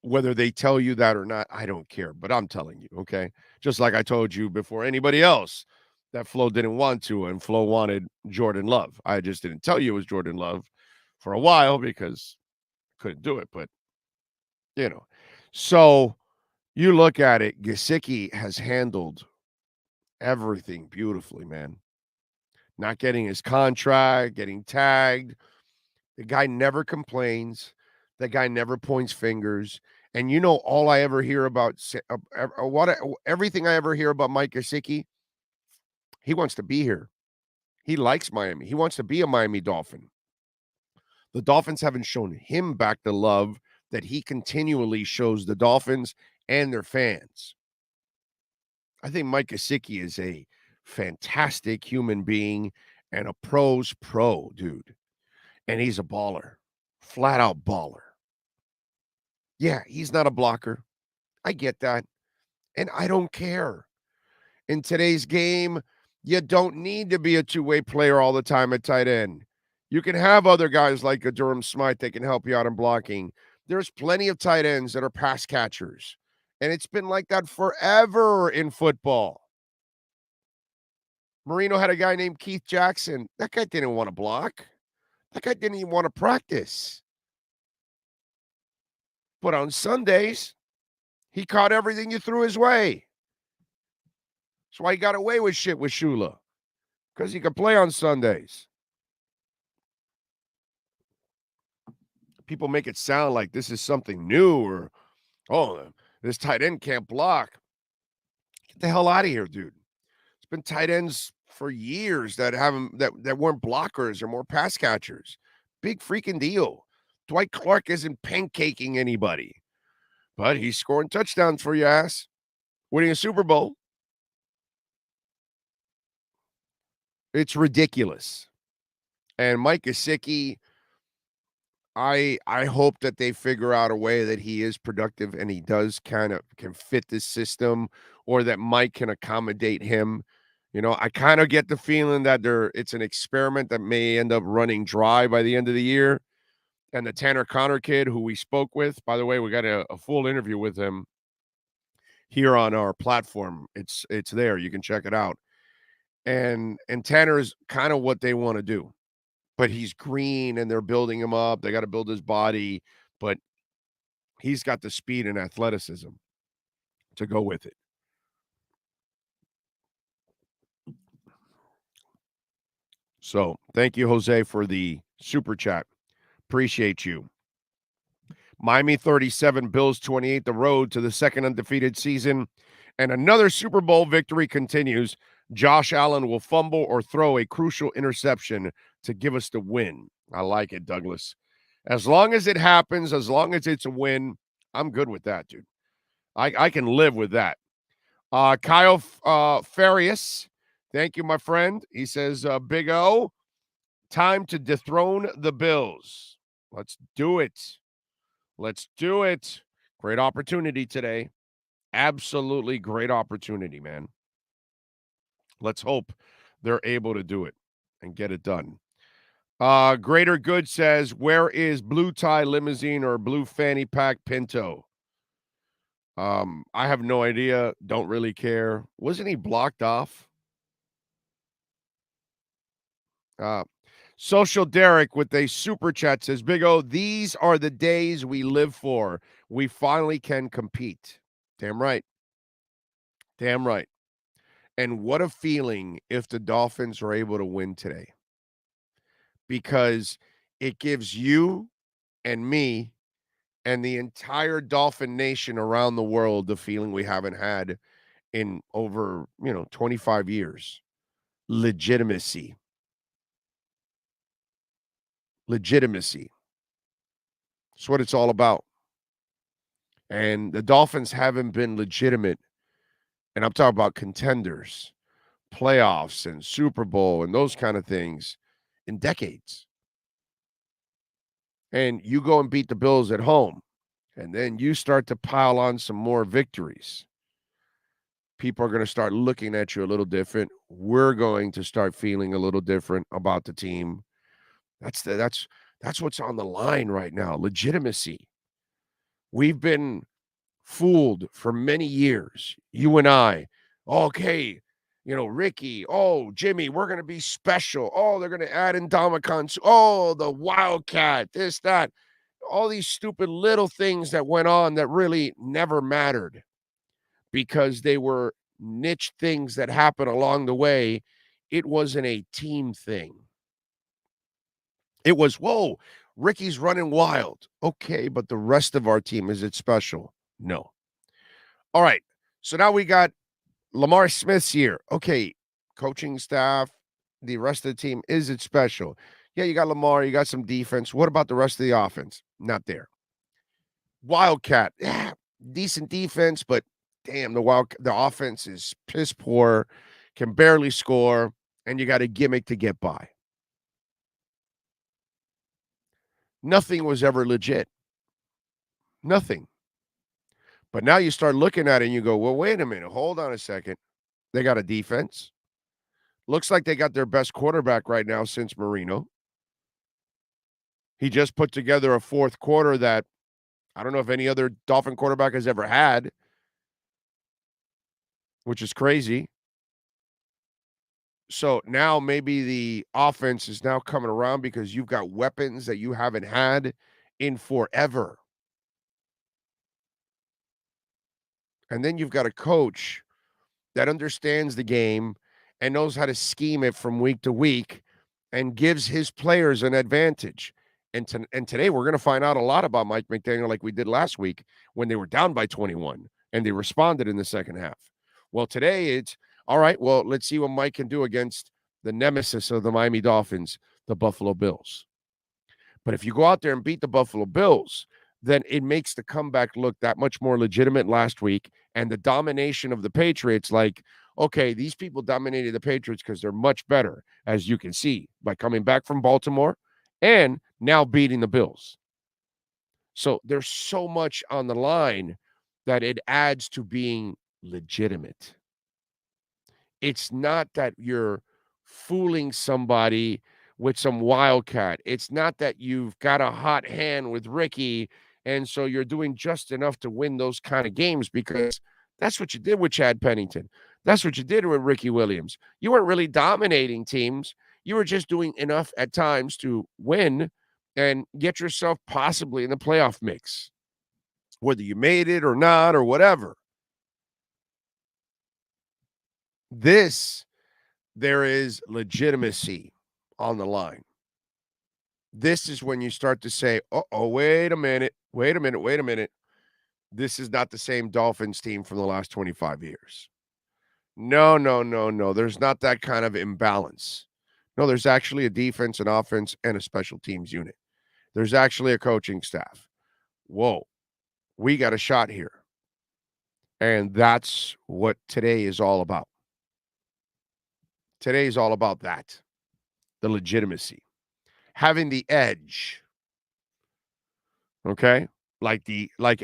Speaker 6: Whether they tell you that or not, I don't care, but I'm telling you, okay? Just like I told you before anybody else that Flo didn't want to, and Flo wanted Jordan Love. I just didn't tell you it was Jordan Love for a while because I couldn't do it, but, So you look at it, Gesicki has handled everything beautifully, man. Not getting his contract, getting tagged. The guy never complains. The guy never points fingers. And all I ever hear about, everything I ever hear about Mike Gesicki, he wants to be here. He likes Miami. He wants to be a Miami Dolphin. The Dolphins haven't shown him back the love that he continually shows the Dolphins and their fans. I think Mike Gesicki is a fantastic human being and a pro's pro, dude. And he's a baller, flat out baller. Yeah, he's not a blocker. I get that. And I don't care. In today's game, you don't need to be a two-way player all the time at tight end. You can have other guys like a Durham Smythe that can help you out in blocking. There's plenty of tight ends that are pass catchers. And it's been like that forever in football. Marino had a guy named Keith Jackson. That guy didn't want to block. That guy didn't even want to practice. But on Sundays, he caught everything you threw his way. That's why he got away with shit with Shula. Because he could play on Sundays. People make it sound like this is something new or, this tight end can't block. Get the hell out of here, dude. It's been tight ends for years that weren't blockers or more pass catchers. Big freaking deal. Dwight Clark isn't pancaking anybody, but he's scoring touchdowns for your ass, winning a Super Bowl. It's ridiculous. And Mike Gesicki, I hope that they figure out a way that he is productive and he does can fit this system, or that Mike can accommodate him. I kind of get the feeling that it's an experiment that may end up running dry by the end of the year. And the Tanner Connor kid who we spoke with, by the way, we got a full interview with him here on our platform. It's there. You can check it out. And Tanner is kind of what they want to do. But he's green and they're building him up. They got to build his body, but he's got the speed and athleticism to go with it. So thank you, Jose, for the super chat. Appreciate you. Miami 37, Bills 28, the road to the second undefeated season. And another Super Bowl victory continues. Josh Allen will fumble or throw a crucial interception to give us the win. I like it, Douglas. As long as it happens, as long as it's a win, I'm good with that, dude. I can live with that. Kyle Farias, thank you, my friend. He says, Big O, time to dethrone the Bills. Let's do it. Let's do it. Great opportunity today. Absolutely great opportunity, man. Let's hope they're able to do it and get it done. Greater Good says, where is Blue Tie Limousine or Blue Fanny Pack Pinto? I have no idea. Don't really care. Wasn't he blocked off? Social Derek with a super chat says, Big O, these are the days we live for. We finally can compete. Damn right. Damn right. And what a feeling if the Dolphins are able to win today. Because it gives you and me and the entire Dolphin nation around the world the feeling we haven't had in over, 25 years. Legitimacy. Legitimacy. That's what it's all about. And the Dolphins haven't been legitimate. And I'm talking about contenders, playoffs and Super Bowl and those kind of things in decades. And you go and beat the Bills at home, and then you start to pile on some more victories. People are going to start looking at you a little different. We're going to start feeling a little different about the team. That's what's on the line right now. Legitimacy. We've been fooled for many years, you and I. Okay, Ricky, Jimmy, we're going to be special. They're going to add in Domicon. The Wildcat, this, that. All these stupid little things that went on that really never mattered because they were niche things that happened along the way. It wasn't a team thing. It was, whoa, Ricky's running wild. Okay, but the rest of our team, is it special? No. All right, so now we got Lamar Smith's here. Okay, coaching staff, the rest of the team, is it special? Yeah, you got Lamar, you got some defense. What about the rest of the offense? Not there. Wildcat, yeah, decent defense, but damn, the offense is piss poor, can barely score, and you got a gimmick to get by. Nothing was ever legit. Nothing. But now you start looking at it and you go, well, wait a minute. Hold on a second. They got a defense. Looks like they got their best quarterback right now since Marino. He just put together a fourth quarter that I don't know if any other Dolphin quarterback has ever had, which is crazy. So now maybe the offense is now coming around because you've got weapons that you haven't had in forever. And then you've got a coach that understands the game and knows how to scheme it from week to week and gives his players an advantage. And today we're going to find out a lot about Mike McDaniel like we did last week when they were down by 21 and they responded in the second half. Well, today it's, all right, well, let's see what Mike can do against the nemesis of the Miami Dolphins, the Buffalo Bills. But if you go out there and beat the Buffalo Bills, then it makes the comeback look that much more legitimate last week. And the domination of the Patriots, like, okay, these people dominated the Patriots because they're much better, as you can see, by coming back from Baltimore and now beating the Bills. So there's so much on the line that it adds to being legitimate. It's not that you're fooling somebody with some wildcat. It's not that you've got a hot hand with Ricky, and so you're doing just enough to win those kind of games because that's what you did with Chad Pennington. That's what you did with Ricky Williams. You weren't really dominating teams. You were just doing enough at times to win and get yourself possibly in the playoff mix, whether you made it or not or whatever. There is legitimacy on the line. This is when you start to say, wait a minute. This is not the same Dolphins team from the last 25 years. No. There's not that kind of imbalance. No, there's actually a defense, an offense, and a special teams unit. There's actually a coaching staff. Whoa, we got a shot here. And that's what today is all about. Today is all about that, the legitimacy, having the edge, okay? Like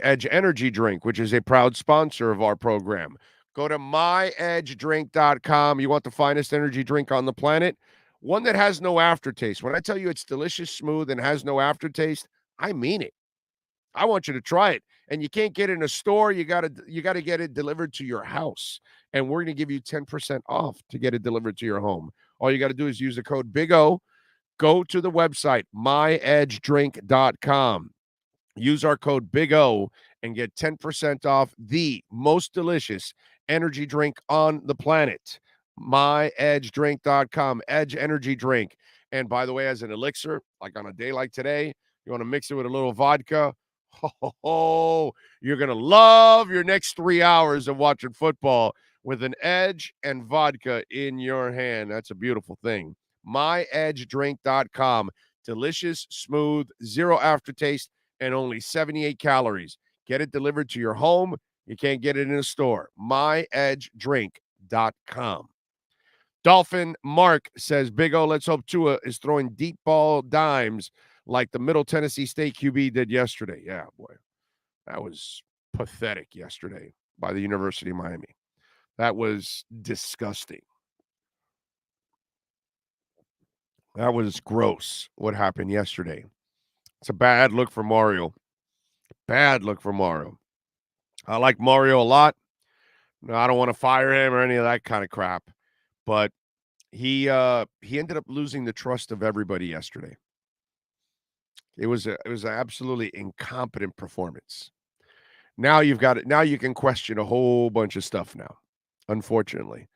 Speaker 6: Edge Energy Drink, which is a proud sponsor of our program. Go to myedgedrink.com. You want the finest energy drink on the planet, one that has no aftertaste. When I tell you it's delicious, smooth, and has no aftertaste, I mean it. I want you to try it. And you can't get it in a store. You got to get it delivered to your house. And we're going to give you 10% off to get it delivered to your home. All you got to do is use the code Big O. Go to the website, myedgedrink.com. Use our code Big O and get 10% off the most delicious energy drink on the planet. myedgedrink.com, Edge Energy Drink. And by the way, as an elixir, like on a day like today, you want to mix it with a little vodka. You're going to love your next 3 hours of watching football with an Edge and vodka in your hand. That's a beautiful thing. myedgedrink.com. Delicious, smooth, zero aftertaste, and only 78 calories. Get it delivered to your home. You can't get it in a store. myedgedrink.com. Dolphin Mark says, Big O, let's hope Tua is throwing deep ball dimes like the Middle Tennessee State QB did yesterday. Yeah, boy. That was pathetic yesterday by the University of Miami. That was disgusting. That was gross what happened yesterday. It's a bad look for Mario. Bad look for Mario. I like Mario a lot. No, I don't want to fire him or any of that kind of crap. But he ended up losing the trust of everybody yesterday. It was an absolutely incompetent performance. Now you've got it. Now you can question a whole bunch of stuff now, unfortunately.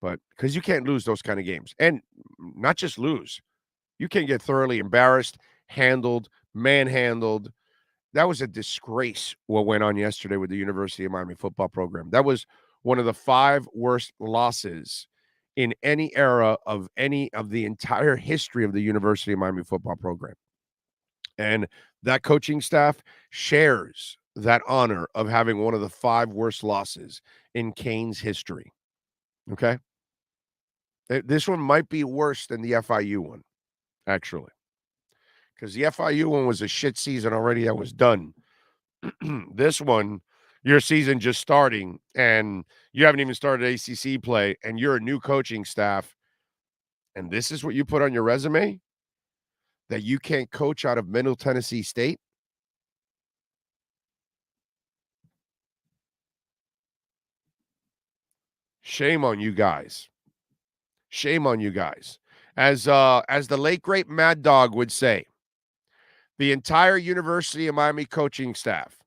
Speaker 6: But because you can't lose those kind of games. And not just lose. You can get thoroughly embarrassed, handled, manhandled. That was a disgrace what went on yesterday with the University of Miami football program. That was one of the 5 worst losses in any era of any of the entire history of the University of Miami football program. And that coaching staff shares that honor of having one of the 5 worst losses in Canes history. Okay? This one might be worse than the FIU one, actually. Because the FIU one was a shit season already that was done. This one, your season just starting, and you haven't even started ACC play, and you're a new coaching staff, and this is what you put on your resume? That you can't coach out of Middle Tennessee State? Shame on you guys. Shame on you guys. As the late, great Mad Dog would say, the entire University of Miami coaching staff,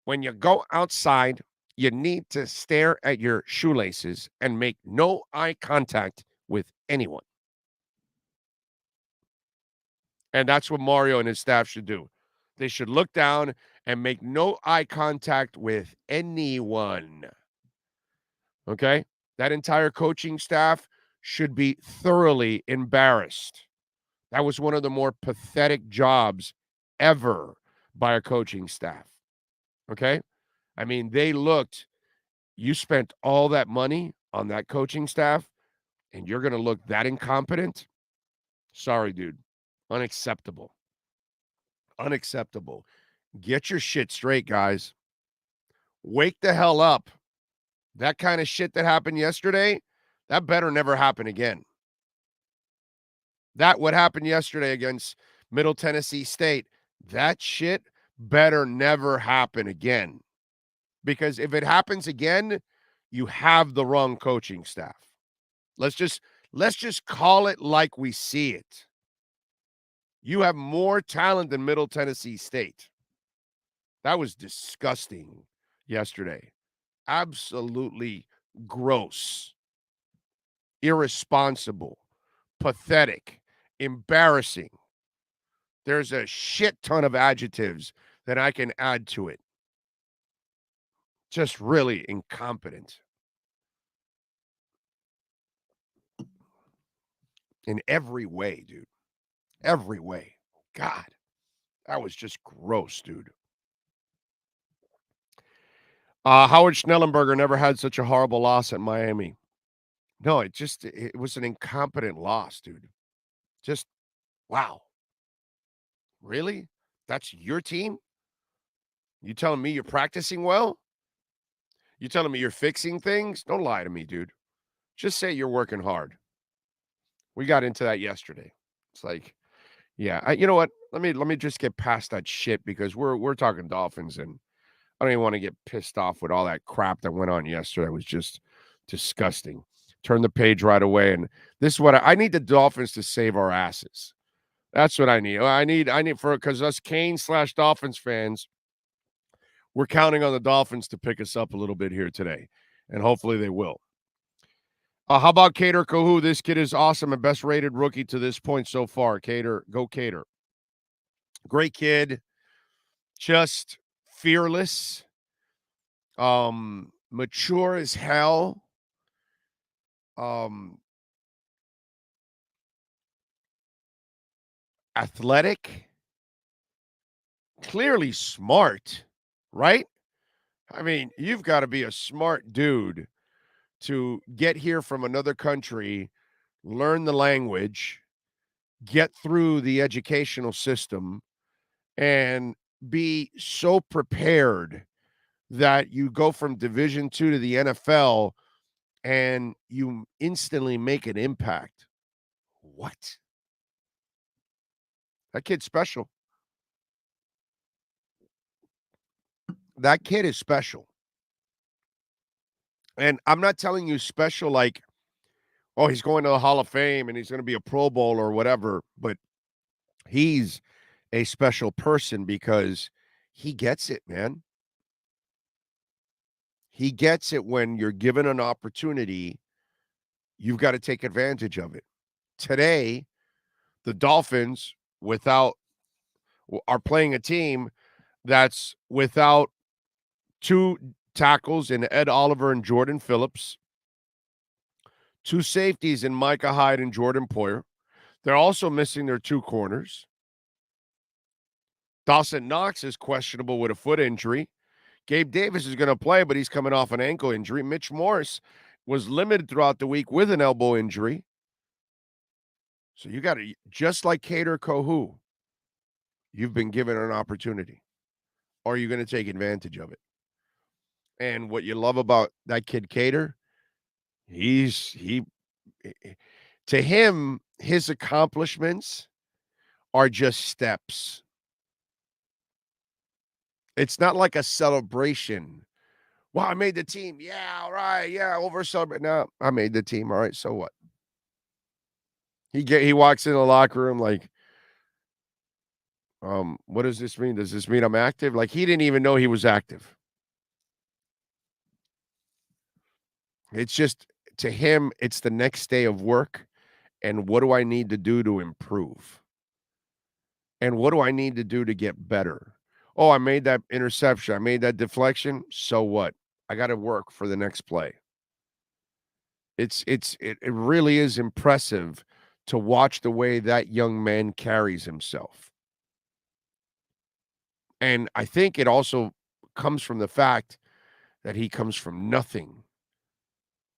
Speaker 6: when you go outside, you need to stare at your shoelaces and make no eye contact with anyone. And that's what Mario and his staff should do. They should look down and make no eye contact with anyone. Okay? That entire coaching staff should be thoroughly embarrassed. That was one of the more pathetic jobs ever by a coaching staff. Okay? I mean, you spent all that money on that coaching staff, and you're going to look that incompetent? Sorry, dude. Unacceptable. Unacceptable. Get your shit straight, guys. Wake the hell up. That kind of shit that happened yesterday, that better never happen again. That what happened yesterday against Middle Tennessee State, that shit better never happen again. Because if it happens again, you have the wrong coaching staff. Let's just call it like we see it. You have more talent than Middle Tennessee State. That was disgusting yesterday. Absolutely gross, irresponsible, pathetic, embarrassing. There's a shit ton of adjectives that I can add to it. Just really incompetent. In every way, dude. Every way. God, that was just gross, dude. Howard Schnellenberger never had such a horrible loss at Miami. No, it was an incompetent loss, dude. Just, wow. Really? That's your team? You telling me you're practicing well? You telling me you're fixing things? Don't lie to me, dude. Just say you're working hard. We got into that yesterday. It's like, yeah, you know what? Let me just get past that shit because we're talking Dolphins, and I don't even want to get pissed off with all that crap that went on yesterday. It was just disgusting. Turn the page right away, and this is what I need the Dolphins to save our asses. That's what I need. I need because us Canes/Dolphins fans, we're counting on the Dolphins to pick us up a little bit here today, and hopefully they will. How about Cater Kahu? This kid is awesome and best rated rookie to this point so far. Cater, go Cater. Great kid, just fearless, mature as hell, athletic, clearly smart, right? I mean, you've got to be a smart dude to get here from another country, learn the language, get through the educational system, and be so prepared that you go from Division II to the NFL and you instantly make an impact. What? That kid's special. that kid is special. And I'm not telling you special like, oh, he's going to the Hall of Fame and he's going to be a Pro Bowl or whatever, but he's a special person because he gets it, man. He gets it when you're given an opportunity, you've got to take advantage of it. Today, the Dolphins are playing a team that's without two tackles in Ed Oliver and Jordan Phillips, two safeties in Micah Hyde and Jordan Poyer. They're also missing their two corners. Dawson Knox is questionable with a foot injury. Gabe Davis is going to play, but he's coming off an ankle injury. Mitch Morse was limited throughout the week with an elbow injury. So you got to, just like Kader Kohu, you've been given an opportunity. Are you going to take advantage of it? And what you love about that kid, Kader, to him, his accomplishments are just steps. It's not like a celebration. Wow, I made the team. Yeah, all right. Yeah, over celebrate. No, I made the team. All right, so what? He walks in the locker room like, what does this mean? Does this mean I'm active? Like, he didn't even know he was active. It's just, to him, it's the next day of work. And what do I need to do to improve? And what do I need to do to get better? Oh, I made that interception. I made that deflection. So what? I got to work for the next play. It really is impressive to watch the way that young man carries himself. And I think it also comes from the fact that he comes from nothing.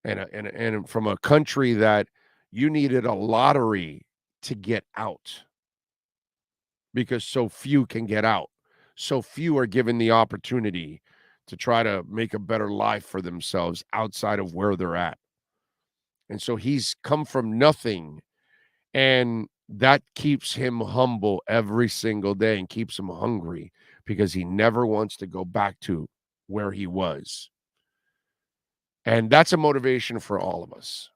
Speaker 6: And from a country that you needed a lottery to get out, because so few can get out. So few are given the opportunity to try to make a better life for themselves outside of where they're at. And so he's come from nothing, and that keeps him humble every single day and keeps him hungry because he never wants to go back to where he was. And that's a motivation for all of us.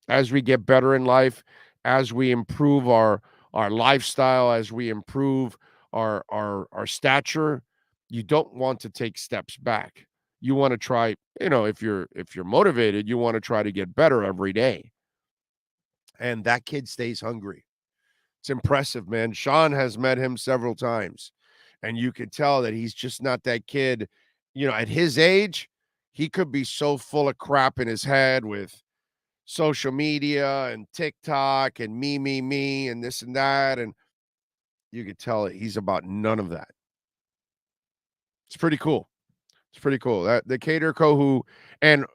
Speaker 6: As we get better in life, as we improve our lifestyle, as we improve our stature, you don't want to take steps back. You want to try, if you're motivated, you want to try to get better every day. And that kid stays hungry. It's impressive, man. Sean has met him several times, and you could tell that he's just not that kid. At his age, he could be so full of crap in his head with social media and TikTok and me, and this and that. And you could tell that he's about none of that. It's pretty cool. It's pretty cool. The Kader Kohu, and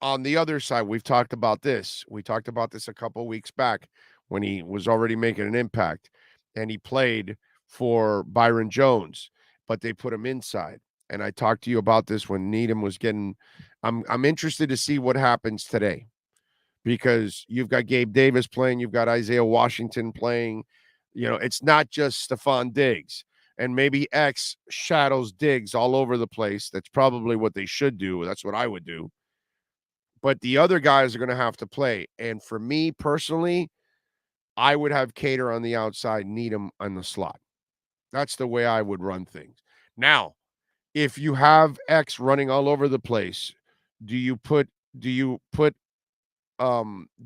Speaker 6: on the other side, we've talked about this. We talked about this a couple of weeks back when he was already making an impact, and he played for Byron Jones, but they put him inside. And I talked to you about this when Needham was getting. I'm interested to see what happens today, because you've got Gabe Davis playing, you've got Isaiah Washington playing. It's not just Stephon Diggs. And maybe X shadows Diggs all over the place. That's probably what they should do. That's what I would do. But the other guys are going to have to play. And for me personally, I would have Kader on the outside, Needham on the slot. That's the way I would run things. Now, if you have X running all over the place, do you put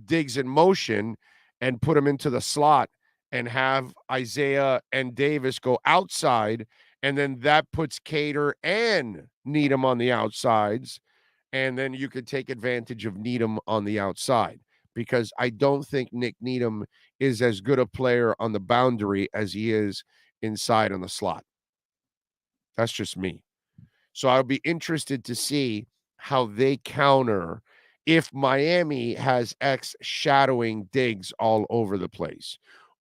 Speaker 6: Diggs in motion and put him into the slot and have Isaiah and Davis go outside, and then that puts Kader and Needham on the outsides, and then you could take advantage of Needham on the outside, because I don't think Nick Needham is as good a player on the boundary as he is inside on the slot. That's just me. So I'll be interested to see how they counter if Miami has X shadowing Diggs all over the place.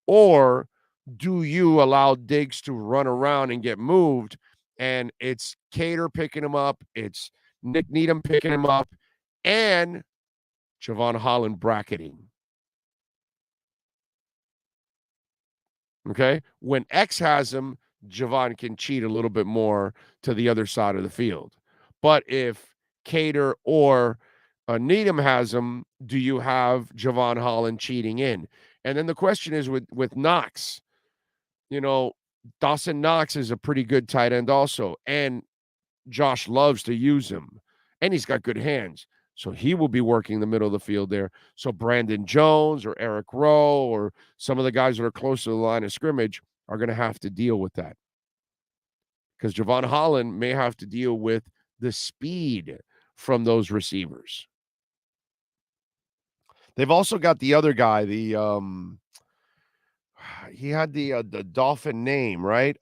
Speaker 6: Or do you allow Diggs to run around and get moved, and it's Kader picking him up, it's Nick Needham picking him up, and Javon Holland bracketing? Okay? When X has him, Javon can cheat a little bit more to the other side of the field. But if Cater or Needham has him, do you have Javon Holland cheating in? And then the question is with Knox, Dawson Knox is a pretty good tight end also. And Josh loves to use him. And he's got good hands. So he will be working the middle of the field there. So Brandon Jones or Eric Rowe or some of the guys that are close to the line of scrimmage are going to have to deal with that. Because Javon Holland may have to deal with the speed from those receivers. They've also got the other guy, he had the Dolphin name, right?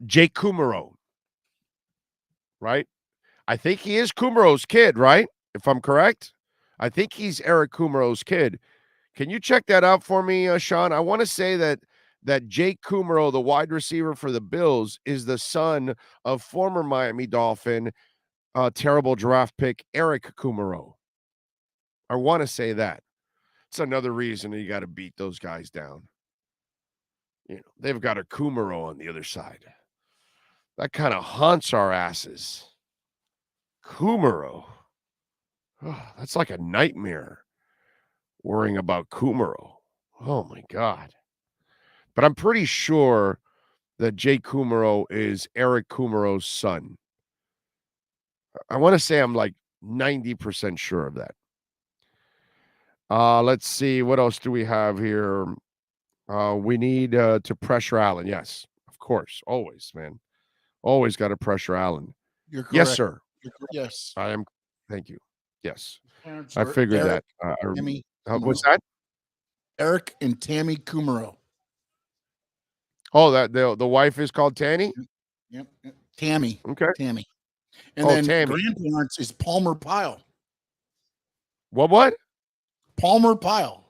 Speaker 6: Jake Kumaro, right? I think he is Kumaro's kid, right? If I'm correct. I think he's Eric Kumaro's kid. Can you check that out for me, Sean? I want to say that Jake Kumaro, the wide receiver for the Bills, is the son of former Miami Dolphin, terrible draft pick, Eric Kumaro. I want to say that. It's another reason you got to beat those guys down. They've got a Kumaro on the other side. That kind of haunts our asses. Kumaro. Oh, that's like a nightmare, worrying about Kumaro. Oh, my God. But I'm pretty sure that Jake Kumaro is Eric Kumaro's son. I want to say I'm like 90% sure of that. Let's see. What else do we have here? We need to pressure Allen. Yes, of course. Always, man. Always got to pressure Allen.
Speaker 8: You're correct.
Speaker 6: Yes, sir.
Speaker 8: Yes.
Speaker 6: I am. Thank you. Yes. I figured
Speaker 8: Eric,
Speaker 6: that. What's that?
Speaker 8: Eric and Tammy Kumaro.
Speaker 6: Oh, that the wife is called Tanny?
Speaker 8: Yep. Tammy.
Speaker 6: Okay.
Speaker 8: Tammy. And then
Speaker 6: Tammy.
Speaker 8: grandparents is Palmer Pyle.
Speaker 6: What?
Speaker 8: Palmer Pyle.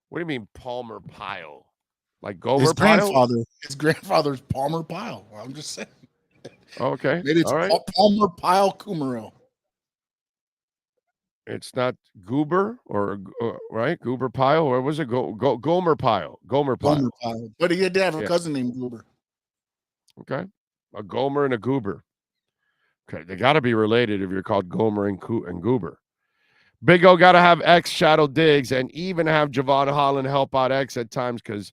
Speaker 6: What do you mean Palmer Pyle? Like Gomer Pyle?
Speaker 8: His grandfather's Palmer Pyle. I'm just saying.
Speaker 6: Okay.
Speaker 8: Maybe it's
Speaker 6: all right.
Speaker 8: Palmer Pyle Kumaro.
Speaker 6: It's not Goober or right? Goober Pyle, or was it Gomer Pyle? Gomer Pyle.
Speaker 8: But he did have a cousin named Goober.
Speaker 6: Okay. A Gomer and a Goober. Okay. They got to be related if you're called Gomer and Goober. Big O got to have X shadow Diggs and even have Javon Holland help out X at times because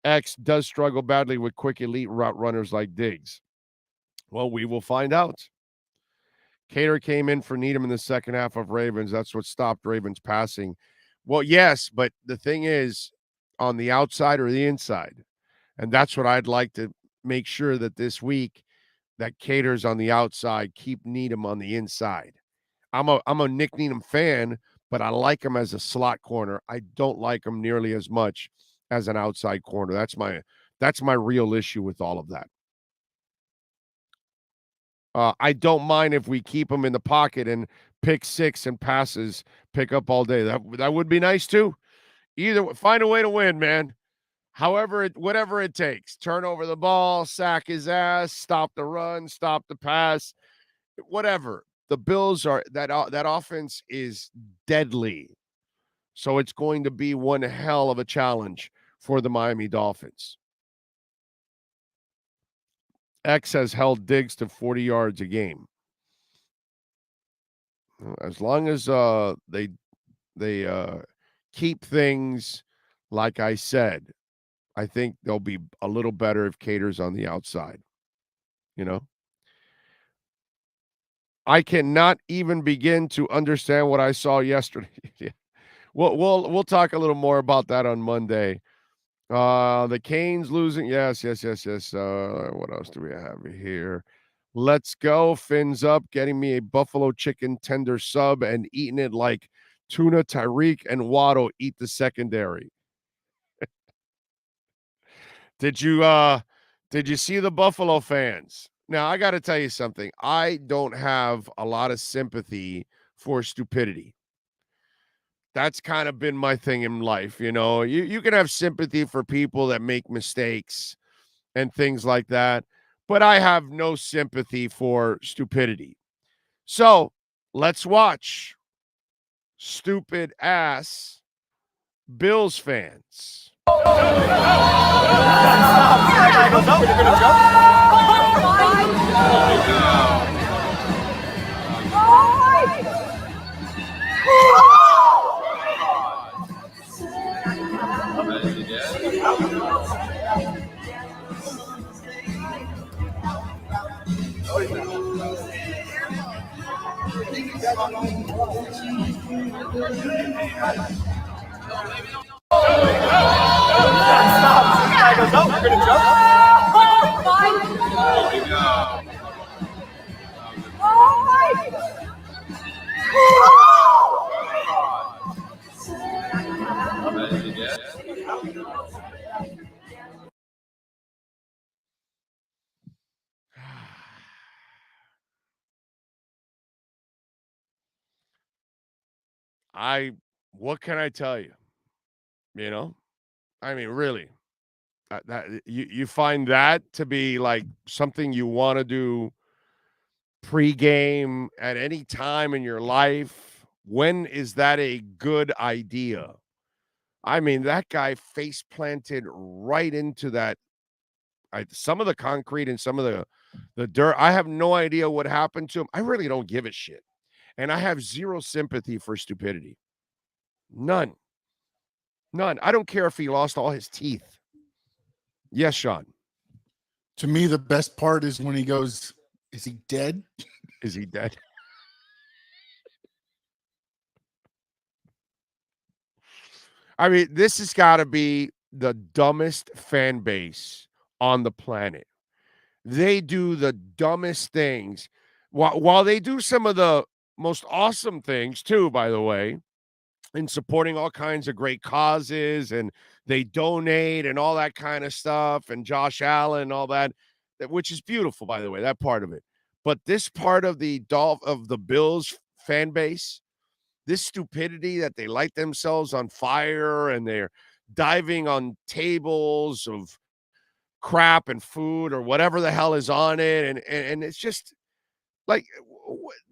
Speaker 6: X does struggle badly with quick elite route runners like Diggs. Well, we will find out. Cater came in for Needham in the second half of Ravens. That's what stopped Ravens passing. Well, yes, but the thing is on the outside or the inside. And that's what I'd like to make sure that this week that Cater's on the outside, keep Needham on the inside. I'm a Nick Needham fan, but I like him as a slot corner. I don't like him nearly as much as an outside corner. That's my real issue with all of that. I don't mind if we keep him in the pocket and pick six and passes pick up all day. That would be nice too. Either find a way to win, man. Whatever it takes. Turn over the ball, sack his ass, stop the run, stop the pass, whatever. The Bills are that offense is deadly. So it's going to be one hell of a challenge for the Miami Dolphins. X has held Diggs to 40 yards a game. As long as they keep things like I said, I think they'll be a little better if Cater's on the outside. I cannot even begin to understand what I saw yesterday. We'll talk a little more about that on Monday. The Canes losing. Yes. What else do we have here? Let's go. Fins up, getting me a buffalo chicken tender sub and eating it like Tuna, Tyreek, and Waddle eat the secondary. Did you see the Buffalo fans? Now, I got to tell you something. I don't have a lot of sympathy for stupidity. That's kind of been my thing in life. You can have sympathy for people that make mistakes and things like that, but I have no sympathy for stupidity. So let's watch stupid ass Bills fans What can I tell you? You know, I mean, really, that you find that to be like something you want to do pregame at any time in your life? When is that a good idea? I mean, that guy face planted right into that. Some of the concrete and some of the dirt. I have no idea what happened to him. I really don't give a shit, and I have zero sympathy for stupidity. None. None. I don't care if he lost all his teeth. Yes, Sean.
Speaker 8: To me, the best part is when he goes, "Is he dead?
Speaker 6: Is he dead?" I mean, this has got to be the dumbest fan base on the planet. They do the dumbest things while they do some of the most awesome things too, by the way, in supporting all kinds of great causes, and they donate and all that kind of stuff, and Josh Allen and all that, which is beautiful, by the way, that part of it. But this part of the Bills fan base, this stupidity that they light themselves on fire and they're diving on tables of crap and food or whatever the hell is on it, and it's just like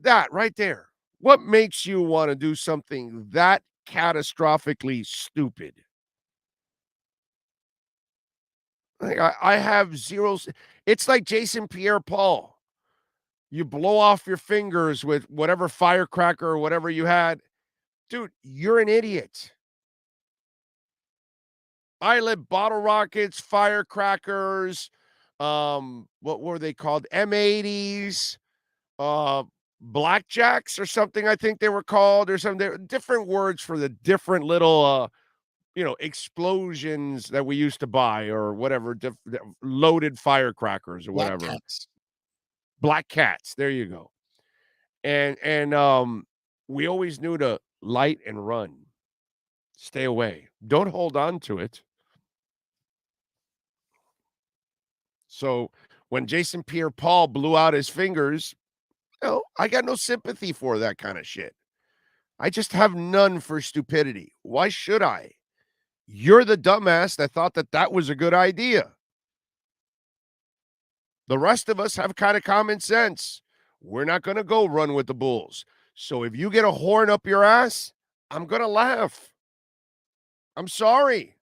Speaker 6: that right there. What makes you want to do something that catastrophically stupid? Like I have zero. It's like Jason Pierre-Paul. You blow off your fingers with whatever firecracker or whatever you had. Dude, you're an idiot. I lit bottle rockets, firecrackers, what were they called? M80s, blackjacks or something, I think they were called, or something. Different words for the different little explosions that we used to buy or whatever, loaded firecrackers or whatever. Black cats. There you go. And we always knew to light and run. Stay away. Don't hold on to it. So when Jason Pierre-Paul blew out his fingers, I got no sympathy for that kind of shit. I just have none for stupidity. Why should I? You're the dumbass that thought that was a good idea. The rest of us have kind of common sense. We're not going to go run with the Bulls. So if you get a horn up your ass, I'm going to laugh. I'm sorry.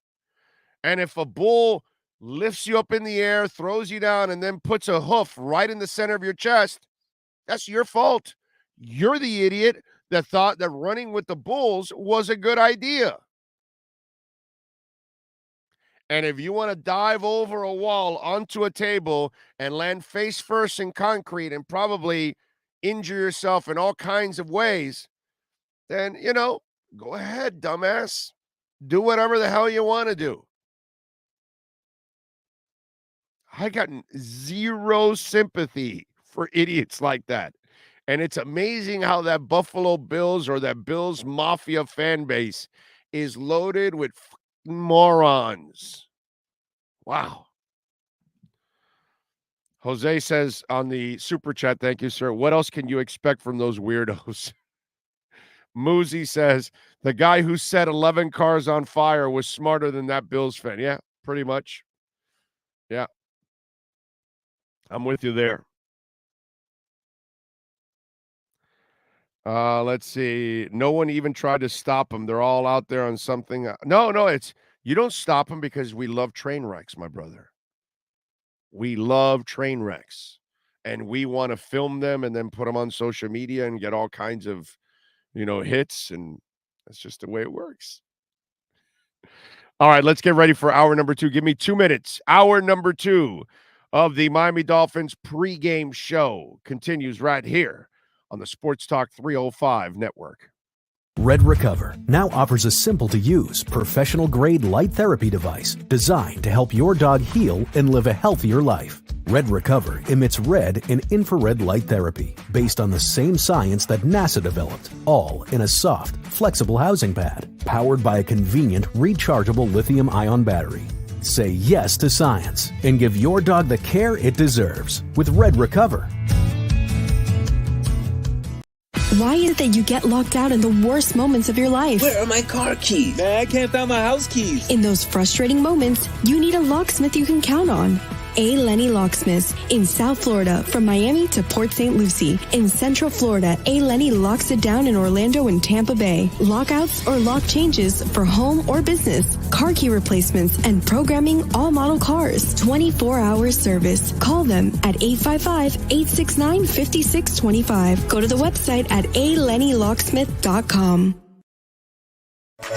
Speaker 6: And if a bull lifts you up in the air, throws you down, and then puts a hoof right in the center of your chest, that's your fault. You're the idiot that thought that running with the Bulls was a good idea. And if you want to dive over a wall onto a table and land face first in concrete and probably injure yourself in all kinds of ways, then, go ahead, dumbass. Do whatever the hell you want to do. I got zero sympathy for idiots like that. And it's amazing how that Buffalo Bills or that Bills Mafia fan base is loaded with morons. Wow. Jose says on the super chat, thank you, sir. What else can you expect from those weirdos? Moosey says the guy who set 11 cars on fire was smarter than that Bills fan. Yeah, pretty much. Yeah. I'm with you there. Let's see. No one even tried to stop them. They're all out there on something. No, it's You don't stop them because we love train wrecks, my brother. We love train wrecks. And we want to film them and then put them on social media and get all kinds of, hits. And that's just the way it works. All right, let's get ready for hour number 2. Give me 2 minutes. Hour number 2 of the Miami Dolphins pregame show continues right here on the Sports Talk 305 network.
Speaker 9: Red Recover now offers a simple-to-use, professional-grade light therapy device designed to help your dog heal and live a healthier life. Red Recover emits red and infrared light therapy based on the same science that NASA developed, all in a soft, flexible housing pad powered by a convenient, rechargeable lithium-ion battery. Say yes to science and give your dog the care it deserves with Red Recover.
Speaker 4: Why is it that you get locked out in the worst moments of your life?
Speaker 5: Where are my car keys? Man, I can't find my house keys.
Speaker 4: In those frustrating moments, you need a locksmith you can count on. A. Lenny Locksmiths in South Florida, from Miami to Port St. Lucie. In Central Florida, A. Lenny locks it down in Orlando and Tampa Bay. Lockouts or lock changes for home or business. Car key replacements and programming all model cars. 24-hour service. Call them at 855-869-5625. Go to the website at alennylocksmith.com.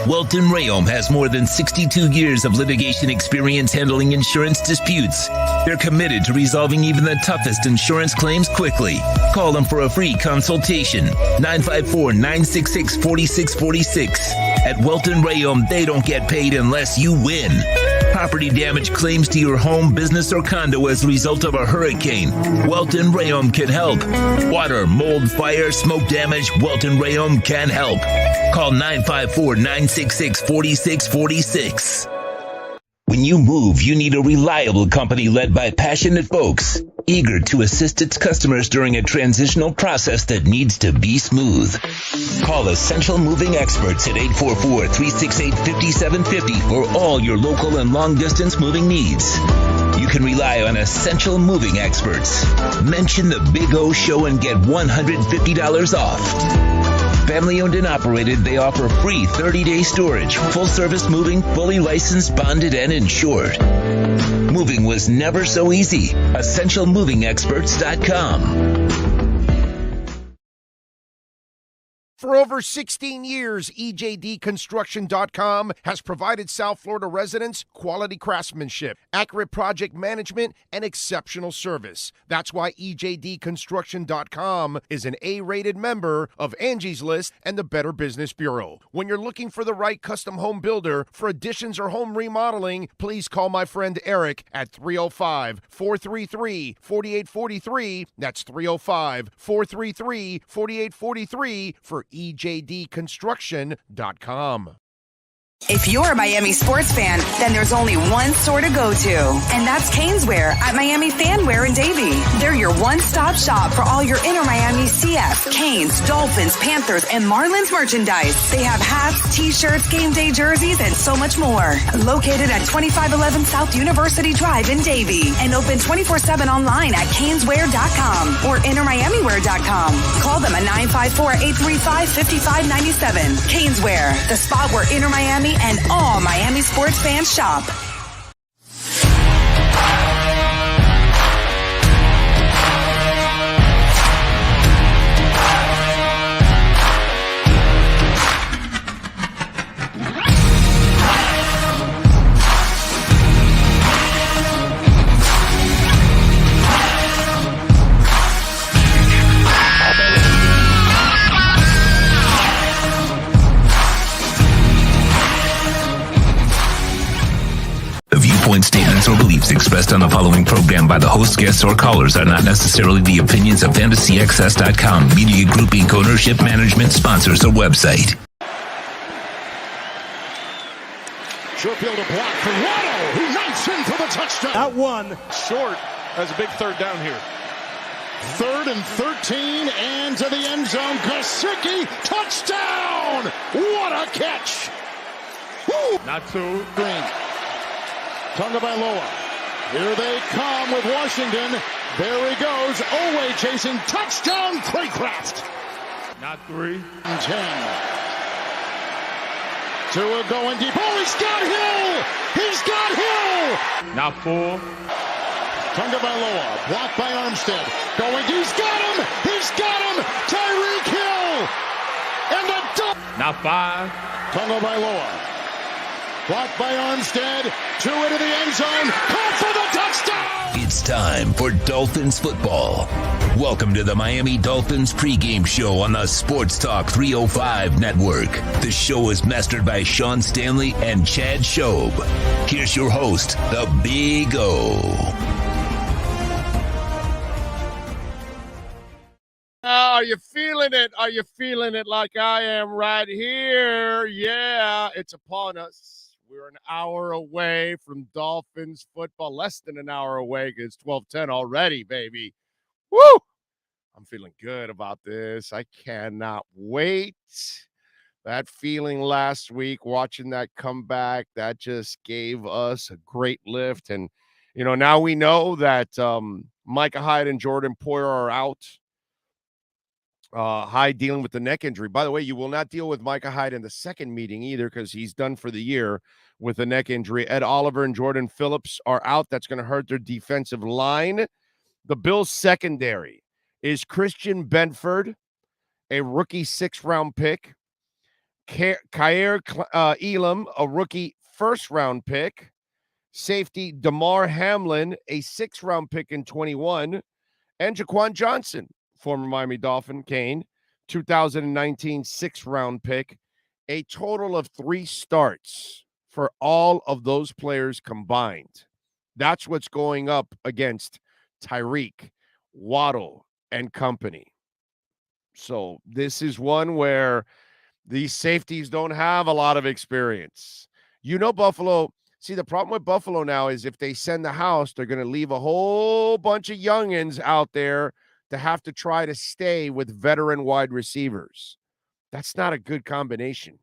Speaker 2: Welton Rayom has more than 62 years of litigation experience handling insurance disputes. They're committed to resolving even the toughest insurance claims quickly. Call them for a free consultation. 954-966-4646. At Welton Rayom, they don't get paid unless you win. Property damage claims to your home, business, or condo as a result of a hurricane. Welton Rayom can help. Water, mold, fire, smoke damage, Welton Rayom can help. Call 954-966-4646. When you move, you need a reliable company led by passionate folks, eager to assist its customers during a transitional process that needs to be smooth. Call Essential Moving Experts at 844-368-5750 for all your local and long-distance moving needs. You can rely on Essential Moving Experts. Mention the Big O Show and get $150 off. Family owned and operated, they offer free 30-day storage, full-service moving, fully licensed, bonded, and insured. Moving was never so easy. EssentialMovingExperts.com.
Speaker 6: For over 16 years, EJDConstruction.com has provided South Florida residents quality craftsmanship, accurate project management, and exceptional service. That's why EJDConstruction.com is an A-rated member of Angie's List and the Better Business Bureau. When you're looking for the right custom home builder for additions or home remodeling, please call my friend Eric at 305-433-4843. That's 305-433-4843 for EJDConstruction.com.
Speaker 3: If you're a Miami sports fan, then there's only one store to go to, and that's Caneswear at Miami Fanwear in Davie. They're your one-stop shop for all your inner Miami CF, Canes, Dolphins, Panthers, and Marlins merchandise. They have hats, t-shirts, game day jerseys, and so much more. Located at 2511 South University Drive in Davie, and open 24/7 online at caneswear.com or innermiamiwear.com. Call them at 954-835-5597. Caneswear, the spot where inner Miami and all Miami sports fans shop.
Speaker 2: Statements or beliefs expressed on the following program by the host, guests, or callers are not necessarily the opinions of FantasyXS.com, Media Group Inc., ownership, management, sponsors, or website.
Speaker 7: Short field a block for Waddle, who knifes in for the touchdown.
Speaker 5: Out one.
Speaker 7: Short has a big third down here.
Speaker 6: 3rd and 13, and to the end zone. Gesicki, touchdown! What a catch! Woo!
Speaker 7: Not too.
Speaker 6: Green. Tagovailoa. Here they come with Washington. There he goes. Oweh chasing. Touchdown, Craycraft.
Speaker 7: Not 3.
Speaker 6: 10.
Speaker 7: Tua going deep. Oh, he's got Hill! He's got Hill!
Speaker 10: Now 4.
Speaker 7: Tagovailoa, blocked by Armstead. Going, he's got him! He's got him! Tyreek Hill! And the
Speaker 10: Now 5.
Speaker 7: Tagovailoa, blocked by Armstead. Tua into the end zone. Caught for the touchdown!
Speaker 2: It's time for Dolphins football. Welcome to the Miami Dolphins Pregame Show on the Sports Talk 305 network. The show is mastered by Sean Stanley and Chad Shobe. Here's your host, the Big O.
Speaker 6: Are you feeling it? Are you feeling it like I am right here? Yeah, it's upon us. We're an hour away from Dolphins football, less than an hour away because it's 12:10 already, baby. Woo! I'm feeling good about this. I cannot wait. That feeling last week, watching that comeback, that just gave us a great lift. And, you know, now we know that Micah Hyde and Jordan Poyer are out. Hyde dealing with the neck injury. By the way, you will not deal with Micah Hyde in the second meeting either because he's done for the year with a neck injury. Ed Oliver and Jordan Phillips are out. That's going to hurt their defensive line. The Bills' secondary is Christian Benford, a rookie 6th-round pick. Kyer Elam, a rookie 1st-round pick. Safety Damar Hamlin, a 6th-round pick in 21. And Jaquan Johnson, former Miami Dolphin, Kane, 2019 6th-round pick. A total of 3 starts for all of those players combined. That's what's going up against Tyreek, Waddle, and company. So this is one where these safeties don't have a lot of experience. You know, Buffalo, see, the problem with Buffalo now is if they send the house, they're going to leave a whole bunch of youngins out there to have to try to stay with veteran wide receivers. That's not a good combination.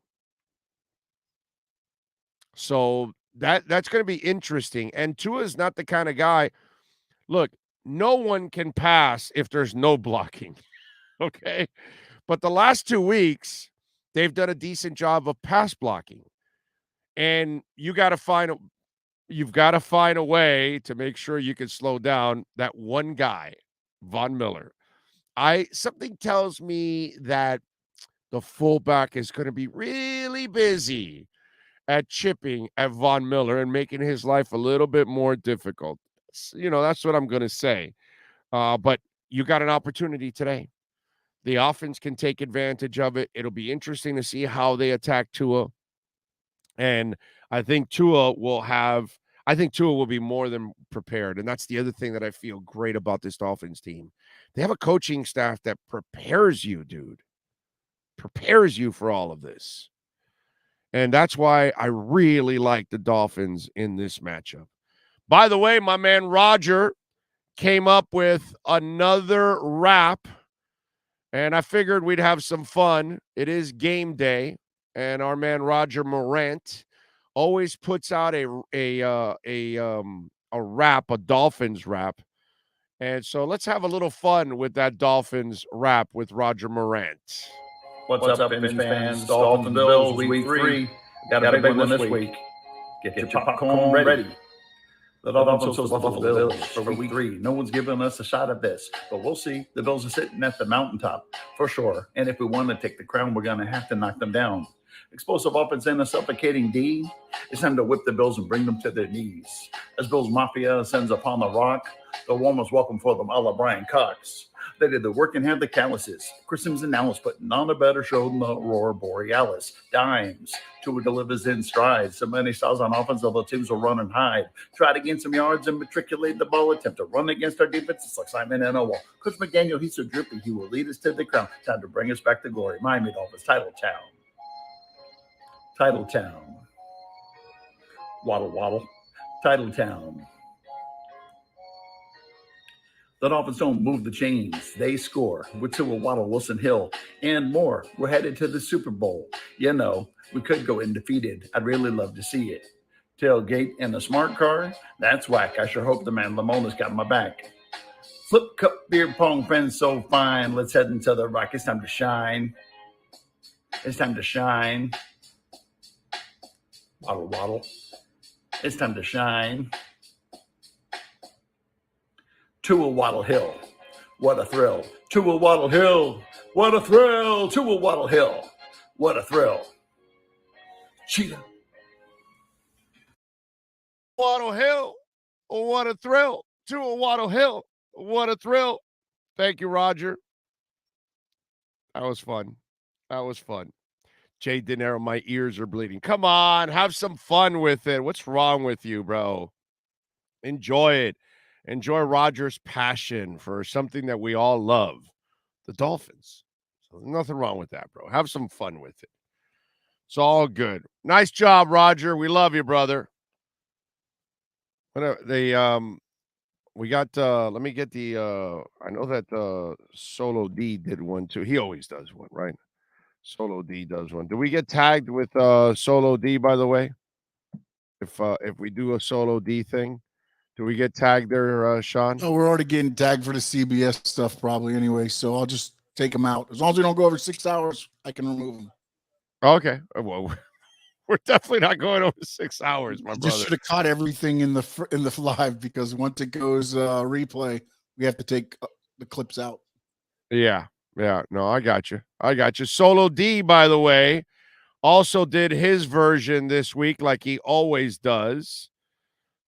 Speaker 6: So that's going to be interesting. And Tua is not the kind of guy. Look, no one can pass if there's no blocking. Okay? But the last 2 weeks, they've done a decent job of pass blocking. And you've got to find a way to make sure you can slow down that one guy, Von Miller. Something tells me that the fullback is going to be really busy at chipping at Von Miller and making his life a little bit more difficult. You know, that's what I'm going to say. But you got an opportunity today. The offense can take advantage of it. It'll be interesting to see how they attack Tua. And I think Tua will be more than prepared. And that's the other thing that I feel great about this Dolphins team. They have a coaching staff that prepares you, dude. Prepares you for all of this. And that's why I really like the Dolphins in this matchup. By the way, my man Roger came up with another rap, and I figured we'd have some fun. It is game day, and our man Roger Morant always puts out a rap, a Dolphins rap. And so let's have a little fun with that Dolphins rap with Roger Morant.
Speaker 11: What's up, Fins fans? Dolphins Bills, week 3. Got a big one this week. Get your popcorn ready. The Dolphins chose Buffalo Bills for week 3. No one's giving us a shot at this, but we'll see. The Bills are sitting at the mountaintop for sure. And if we want to take the crown, we're going to have to knock them down. Explosive offense and a suffocating D. It's time to whip the Bills and bring them to their knees. As Bills Mafia ascends upon the rock, the warmest welcome for them, a la Brian Cox. They did the work and had the calluses. Chris Sims and Alice putting on a better show than the Aurora Borealis. Dimes. Tua delivers in stride. So many styles on offense, although teams will run and hide. Try to gain some yards and matriculate the ball. Attempt to run against our defense. It's like Simon and a wall. Coach McDaniel, he's so drippy. He will lead us to the crown. Time to bring us back to glory. Miami Dolphins, Title Town. Title Town. Waddle, waddle. Title Town. The Dolphins don't move the chains. They score with Tua, Waddle, Wilson, Hill, and more. We're headed to the Super Bowl. You know, we could go undefeated. I'd really love to see it. Tailgate in a smart car? That's whack. I sure hope the man Lamona's got my back. Flip cup beer pong friends so fine. Let's head into the rock. It's time to shine. It's time to shine. Waddle, waddle. It's time to shine. To a Waddle Hill. What a thrill. To a Waddle Hill. What a thrill. To a Waddle Hill. What a thrill. Cheetah.
Speaker 6: Waddle Hill. What a thrill. To a Waddle Hill. What a thrill. Thank you, Roger. That was fun. That was fun. Jay Dinero, my ears are bleeding. Come on, have some fun with it. What's wrong with you, bro? Enjoy it. Enjoy Roger's passion for something that we all love, the Dolphins. So there's nothing wrong with that, bro. Have some fun with it. It's all good. Nice job, Roger. We love you, brother. We got let me get the I know that Solo D did one too. He always does one, right? Solo D does one. Do we get tagged with Solo D, by the way? If we do a Solo D thing, do we get tagged there, Sean?
Speaker 8: Oh, we're already getting tagged for the CBS stuff probably anyway, so I'll just take them out. As long as we don't go over 6 hours, I can remove them.
Speaker 6: Okay. Well, we're definitely not going over 6 hours, my brother.
Speaker 8: Just should have caught everything in the live, because once it goes replay, we have to take the clips out.
Speaker 6: Yeah. No, I got you. Solo D, by the way, also did his version this week, like he always does.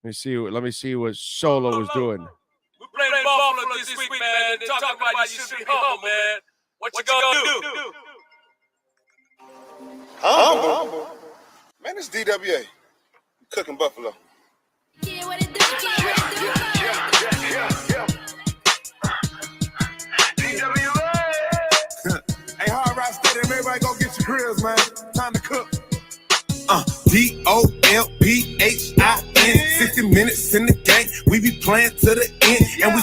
Speaker 6: Let me see what Solo was doing.
Speaker 12: We're playing Buffalo this week, man. They're talking about you should be humble, man. What you gonna do?
Speaker 13: Humble? Man, it's DWA. Cooking Buffalo.
Speaker 12: Yeah, what it do?
Speaker 13: Hey, Hard Rock Stadium, everybody go get your grills, man. Time to cook. DOLPHIN, 60 minutes in the game. We be playing to the end, and we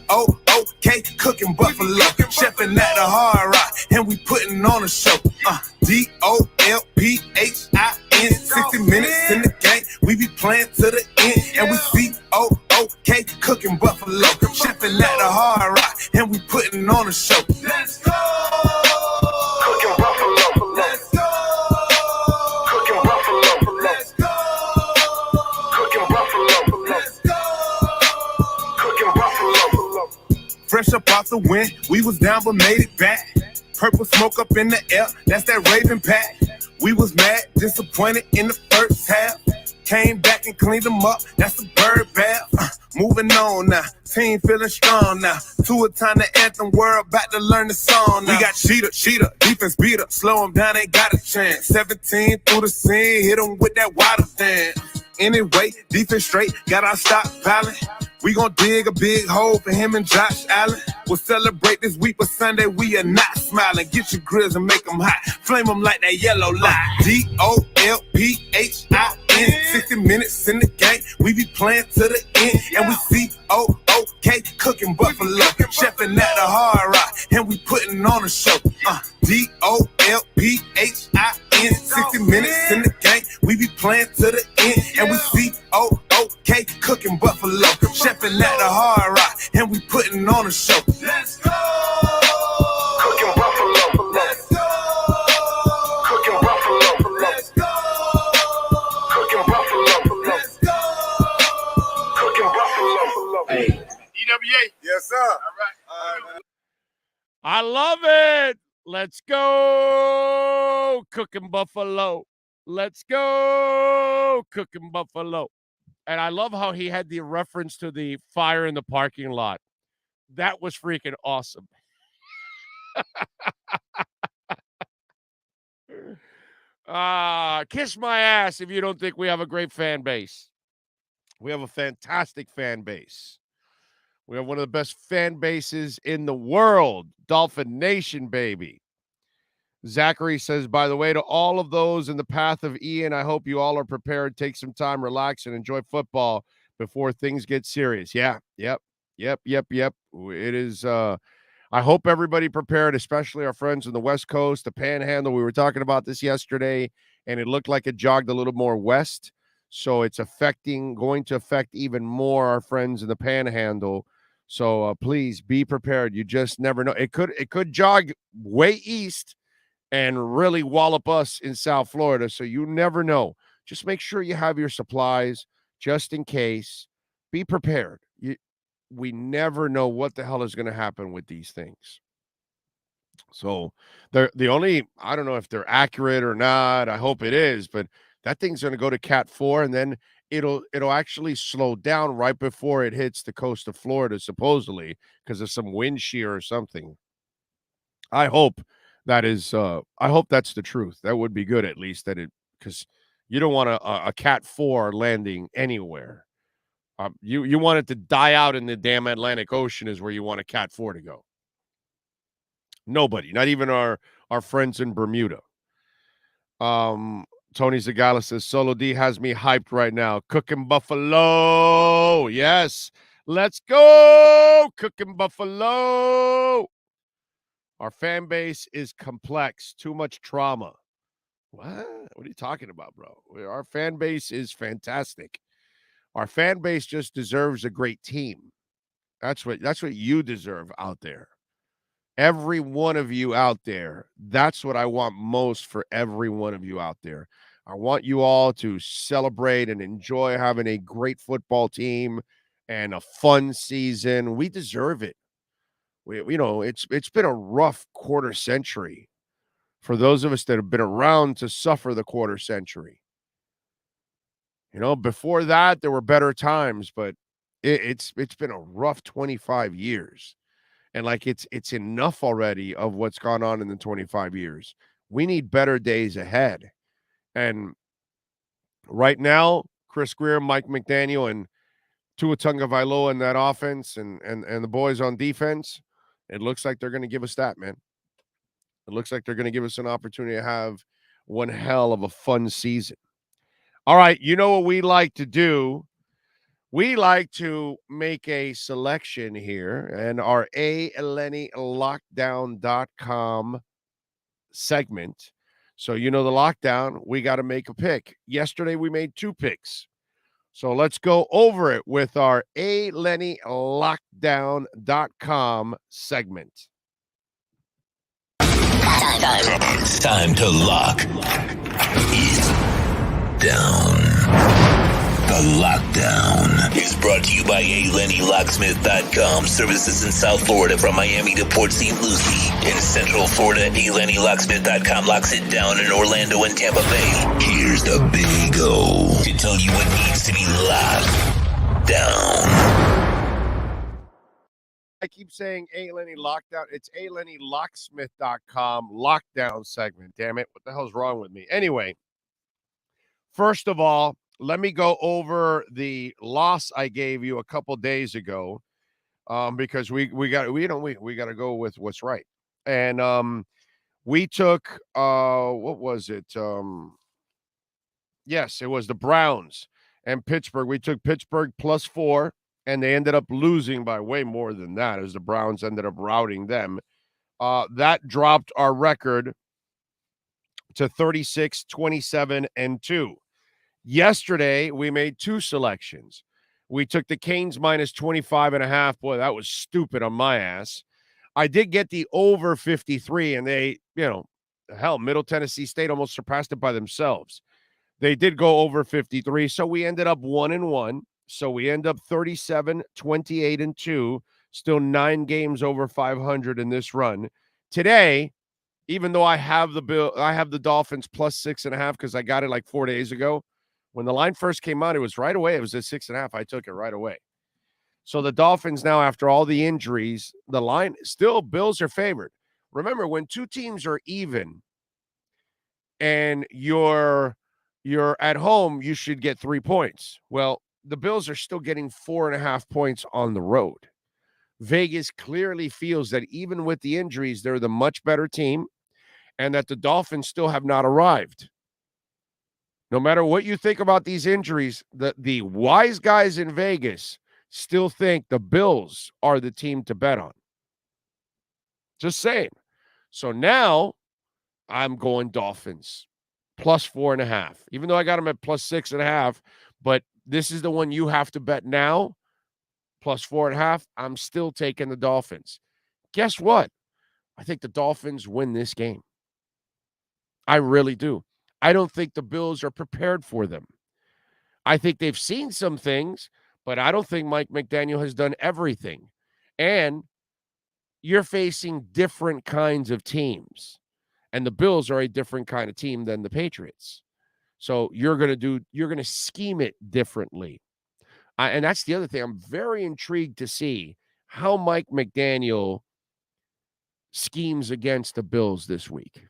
Speaker 13: COOK, cooking Buffalo. Chefing at the Hard Rock, and we putting on a show. DOLPHIN, 60 minutes in the game. We be playing to the end, and we COOK, cooking Buffalo. Chefing at the Hard Rock, and we putting on a show. Let's go! Cooking Buffalo. Let's go! Cooking Buffalo. Let's go! Cooking Buffalo. Let's go! Cooking Buffalo. Fresh up off the wind, we was down but made it back. Purple smoke up in the air, that's that Raven pack. We was mad, disappointed in the first half. Came back and cleaned them up, that's the bird bath. Moving on now, team feeling strong now. To a time the anthem, we're about to learn the song now. We got cheetah, defense beat up. Slow them down, ain't got a chance. 17 through the scene, hit them with that water dance. Anyway, defense straight, got our stock piling. We gon' dig a big hole for him and Josh Allen. We'll celebrate this week, but Sunday we are not smiling. Get your grills and make them hot. Flame them like that yellow light. DOLPHIN, 60 minutes in the game. We be playing to the end, and we COOK, cooking Buffalo. Chefing at the Hard Rock, and we putting on a show. DOLPHIN, 60 minutes in the game. We be playing to the end, and we COOK, cooking Buffalo. Chefing at the Hard Rock, and we putting on a show. Let's go! Cooking Buffalo. Let's go! Cooking Buffalo. Let's go! Cooking Buffalo. Let's go! Cooking Buffalo. Hey, DWA. Yes, sir. All right.
Speaker 6: I love it. Let's go. Cooking Buffalo. Let's go. Cooking Buffalo. And I love how he had the reference to the fire in the parking lot. That was freaking awesome. Kiss my ass if you don't think we have a great fan base. We have a fantastic fan base. We have one of the best fan bases in the world. Dolphin Nation, baby. Zachary says, by the way, to all of those in the path of Ian, I hope you all are prepared. Take some time, relax, and enjoy football before things get serious. Yeah, yep. It is, I hope everybody prepared, especially our friends on the West Coast, the Panhandle. We were talking about this yesterday, and it looked like it jogged a little more west. So it's going to affect even more our friends in the Panhandle. So please be prepared. You just never know. It could jog way east and really wallop us in South Florida. So you never know. just make sure you have your supplies just in case. Be prepared. We never know what the hell is going to happen with these things. So the only, I don't know if they're accurate or not. I hope it is, but that thing's going to go to Cat 4, and then it'll actually slow down right before it hits the coast of Florida, supposedly, because of some wind shear or something. I hope that is. I hope that's the truth. That would be good, at least, that it, because you don't want a Cat 4 landing anywhere. You want it to die out in the damn Atlantic Ocean is where you want a Cat 4 to go. Nobody, not even our friends in Bermuda. Tony Zagala says, Solo D has me hyped right now. Cooking Buffalo. Yes. Let's go. Cooking Buffalo. Our fan base is complex. Too much trauma. What are you talking about, bro? Our fan base is fantastic. Our fan base just deserves a great team. That's what you deserve out there. Every one of you out there, that's what I want most for every one of you out there. I want you all to celebrate and enjoy having a great football team and a fun season. We deserve it. It's been a rough quarter century for those of us that have been around to suffer the quarter century. Before that, there were better times, but it's been a rough 25 years. And it's enough already of what's gone on in the 25 years. We need better days ahead. And right now, Chris Greer, Mike McDaniel, and Tua Tagovailoa in that offense and the boys on defense, it looks like they're going to give us that, man. It looks like they're going to give us an opportunity to have one hell of a fun season. All right, you know what we like to do? We like to make a selection here, and our ALennyLockdown.com segment. So the lockdown, we got to make a pick. Yesterday, we made 2 picks. So let's go over it with our ALennyLockdown.com segment.
Speaker 2: Time to lock it down. The Lockdown is brought to you by ALennyLocksmith.com. Services in South Florida from Miami to Port St. Lucie. In Central Florida, ALennyLocksmith.com locks it down in Orlando and Tampa Bay. Here's the Big O to tell you what needs to be locked down.
Speaker 6: I keep saying A-Lenny Lockdown. It's ALennyLocksmith.com lockdown segment. Damn it. What the hell's wrong with me? Anyway, first of all, let me go over the loss I gave you a couple days ago, because we got to go with what's right. And we took what was it? Yes, it was the Browns and Pittsburgh. We took Pittsburgh +4, and they ended up losing by way more than that, as the Browns ended up routing them. That dropped our record to 36, 27, and 2. Yesterday, we made 2 selections. We took the Canes -25.5. Boy, that was stupid on my ass. I did get the over 53, and they, hell, Middle Tennessee State almost surpassed it by themselves. They did go over 53, so we ended up 1-1. So we end up 37, 28, and 2, still 9 games over 500 in this run. Today, even though I have the Dolphins +6.5 because I got it like 4 days ago. When the line first came out, it was right away. It was at 6.5. I took it right away. So the Dolphins now, after all the injuries, the line still, Bills are favored. Remember, when 2 teams are even and you're at home, you should get 3 points. Well, the Bills are still getting 4.5 points on the road. Vegas clearly feels that even with the injuries, they're the much better team and that the Dolphins still have not arrived. No matter what you think about these injuries, the wise guys in Vegas still think the Bills are the team to bet on. Just saying. So now I'm going Dolphins +4.5, even though I got them at +6.5. But this is the one you have to bet now, +4.5. I'm still taking the Dolphins. Guess what? I think the Dolphins win this game. I really do.
Speaker 14: I don't think the Bills are prepared for them. I think they've seen some things, but I don't think Mike McDaniel has done everything. And you're facing different kinds of teams. And the Bills are a different kind of team than the Patriots. So you're going to scheme it differently. And that's the other thing. I'm very intrigued to see how Mike McDaniel schemes against the Bills this week.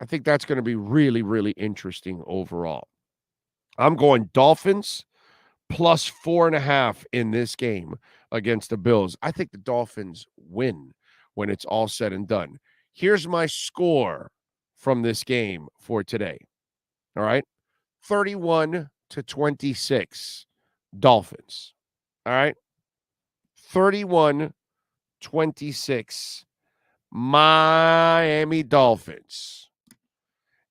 Speaker 14: I think that's going to be really, really interesting overall. I'm going Dolphins plus 4.5 in this game against the Bills. I think the Dolphins win when it's all said and done. Here's my score from this game for today. All right. 31-26 Dolphins. All right. 31-26 Miami Dolphins.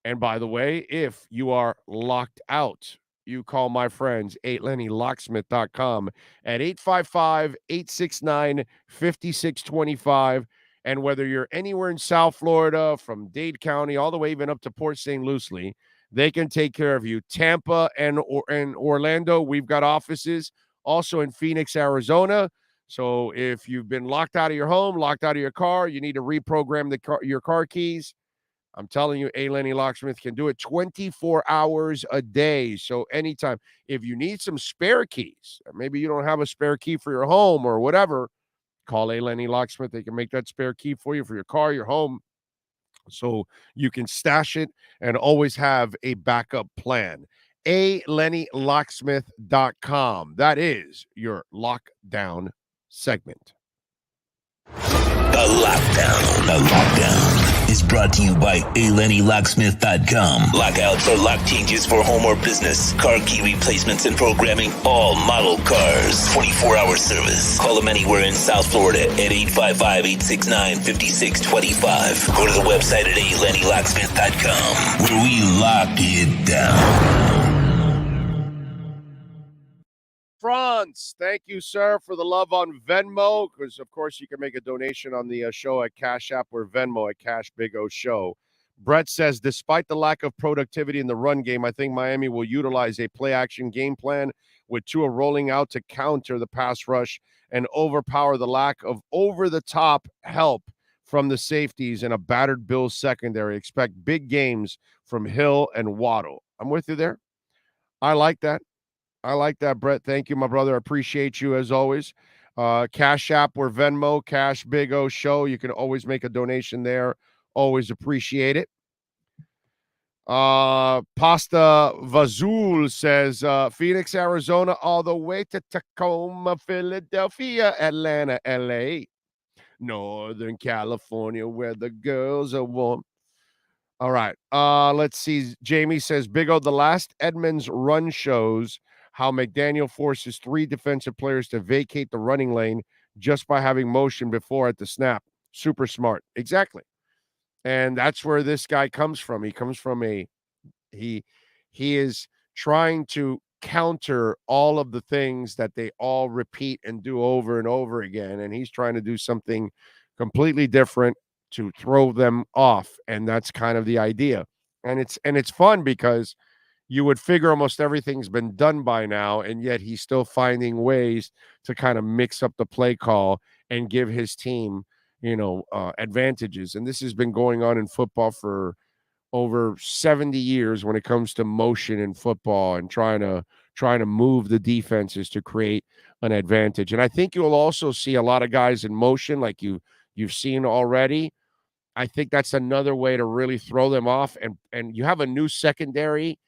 Speaker 14: And by the way, if you are locked out, you call my friends 8lennylocksmith.com at 855-869-5625. And whether you're anywhere in South Florida, from Dade County, all the way even up to Port St. Lucie, they can take care of you. Tampa and Orlando, we've got offices. Also in Phoenix, Arizona. So if you've been locked out of your home, locked out of your car, you need to reprogram your car keys, I'm telling you, A. Lenny Locksmith can do it 24 hours a day. So anytime, if you need some spare keys, maybe you don't have a spare key for your home or whatever, call A. Lenny Locksmith. They can make that spare key for you for your car, your home, so you can stash it and always have a backup plan. ALennyLocksmith.com. That is your lockdown segment.
Speaker 2: The Lockdown is brought to you by ALennyLocksmith.com. Lockouts or lock changes for home or business. Car key replacements and programming. All model cars. 24-hour service. Call them anywhere in South Florida at 855-869-5625. Go to the website at ALennyLocksmith.com, where we lock it down.
Speaker 14: France, thank you, sir, for the love on Venmo, because, of course, you can make a donation on the show at Cash App or Venmo at Cash Big O Show. Brett says, despite the lack of productivity in the run game, I think Miami will utilize a play-action game plan with Tua rolling out to counter the pass rush and overpower the lack of over-the-top help from the safeties and a battered Bills secondary. Expect big games from Hill and Waddle. I'm with you there. I like that. Brett. Thank you, my brother. I appreciate you as always. Cash App or Venmo, Cash Big O Show. You can always make a donation there. Always appreciate it. Pasta Vazul says, Phoenix, Arizona, all the way to Tacoma, Philadelphia, Atlanta, LA, Northern California, where the girls are warm. All right. Let's see. Jamie says, Big O, the last Edmonds run shows how McDaniel forces 3 defensive players to vacate the running lane just by having motion before at the snap. Super smart. Exactly. And that's where this guy comes from. He comes from he is trying to counter all of the things that they all repeat and do over and over again. And he's trying to do something completely different to throw them off. And that's kind of the idea. And it's fun because you would figure almost everything's been done by now, and yet he's still finding ways to kind of mix up the play call and give his team, advantages. And this has been going on in football for over 70 years when it comes to motion in football and trying to move the defenses to create an advantage. And I think you'll also see a lot of guys in motion like you've seen already. I think that's another way to really throw them off. And you have a new secondary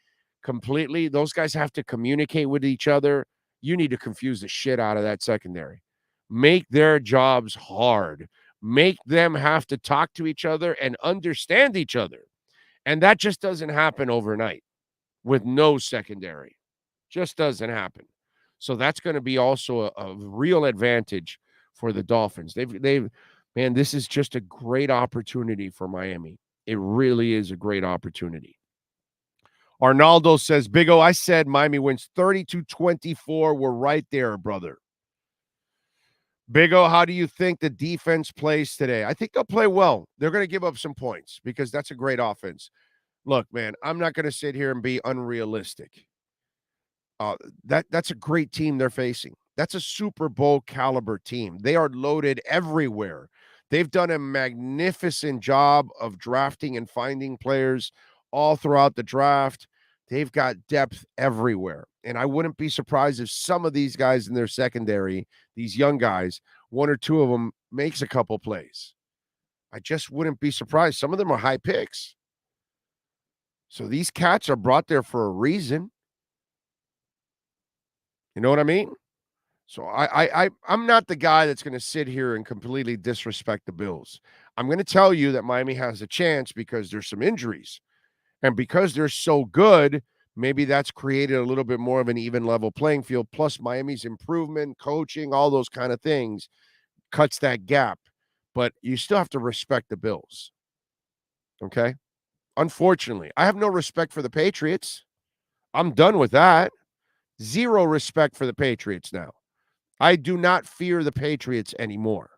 Speaker 14: completely. Those guys have to communicate with each other. You need to confuse the shit out of that secondary. Make their jobs hard. Make them have to talk to each other and understand each other. And that just doesn't happen overnight with no secondary. Just doesn't happen. So that's going to be also a real advantage for the Dolphins. Man, this is just a great opportunity for Miami. It really is a great opportunity. Arnaldo says, Big O, I said Miami wins 32-24. We're right there, brother. Big O, how do you think the defense plays today? I think they'll play well. They're going to give up some points because that's a great offense. Look, man, I'm not going to sit here and be unrealistic. That's a great team they're facing. That's a Super Bowl caliber team. They are loaded everywhere. They've done a magnificent job of drafting and finding players all throughout the draft. They've got depth everywhere. And I wouldn't be surprised if some of these guys in their secondary, these young guys, one or two of them makes a couple plays. I just wouldn't be surprised. Some of them are high picks. So these cats are brought there for a reason. You know what I mean? So I'm not the guy that's going to sit here and completely disrespect the Bills. I'm going to tell you that Miami has a chance because there's some injuries. And because they're so good, maybe that's created a little bit more of an even level playing field. Plus Miami's improvement, coaching, all those kind of things cuts that gap. But you still have to respect the Bills. Okay? Unfortunately, I have no respect for the Patriots. I'm done with that. Zero respect for the Patriots now. I do not fear the Patriots anymore.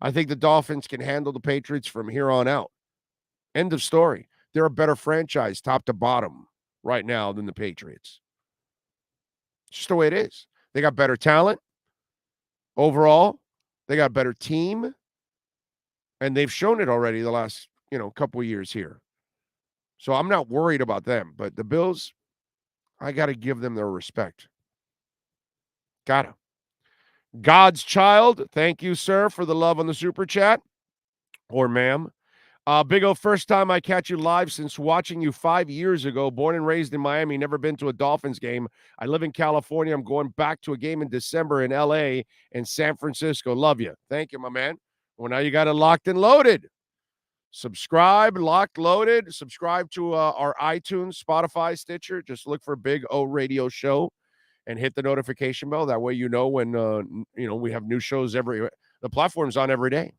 Speaker 14: I think the Dolphins can handle the Patriots from here on out. End of story. They're a better franchise top to bottom right now than the Patriots. It's just the way it is. They got better talent overall. They got a better team. And they've shown it already the last, couple of years here. So I'm not worried about them. But the Bills, I got to give them their respect. Gotta. God's child, thank you, sir, for the love on the super chat. Or ma'am. Big O, first time I catch you live since watching you 5 years ago. Born and raised in Miami, never been to a Dolphins game. I live in California. I'm going back to a game in December in L.A. and San Francisco. Love you. Thank you, my man. Well, now you got it locked and loaded. Subscribe, locked, loaded. Subscribe to our iTunes, Spotify, Stitcher. Just look for Big O Radio Show and hit the notification bell. That way you know when, we have new shows the platform's on every day.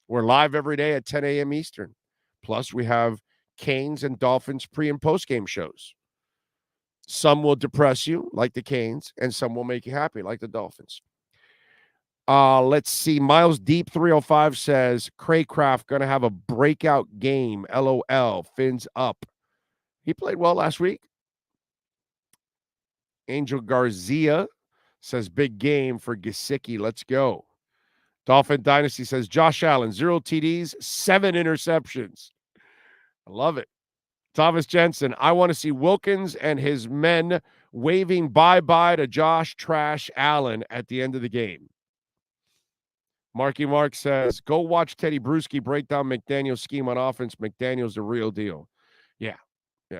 Speaker 14: We're live every day at 10 a.m. Eastern. Plus, we have Canes and Dolphins pre- and post-game shows. Some will depress you, like the Canes, and some will make you happy, like the Dolphins. Let's see. Miles Deep 305 says, Craycraft going to have a breakout game. LOL. Fins up. He played well last week. Angel Garcia says, big game for Gesicki. Let's go. Dolphin Dynasty says, Josh Allen, 0 TDs, 7 interceptions. I love it. Thomas Jensen, I want to see Wilkins and his men waving bye-bye to Josh Trash Allen at the end of the game. Marky Mark says, go watch Teddy Bruschi break down McDaniel's scheme on offense. McDaniel's the real deal. Yeah.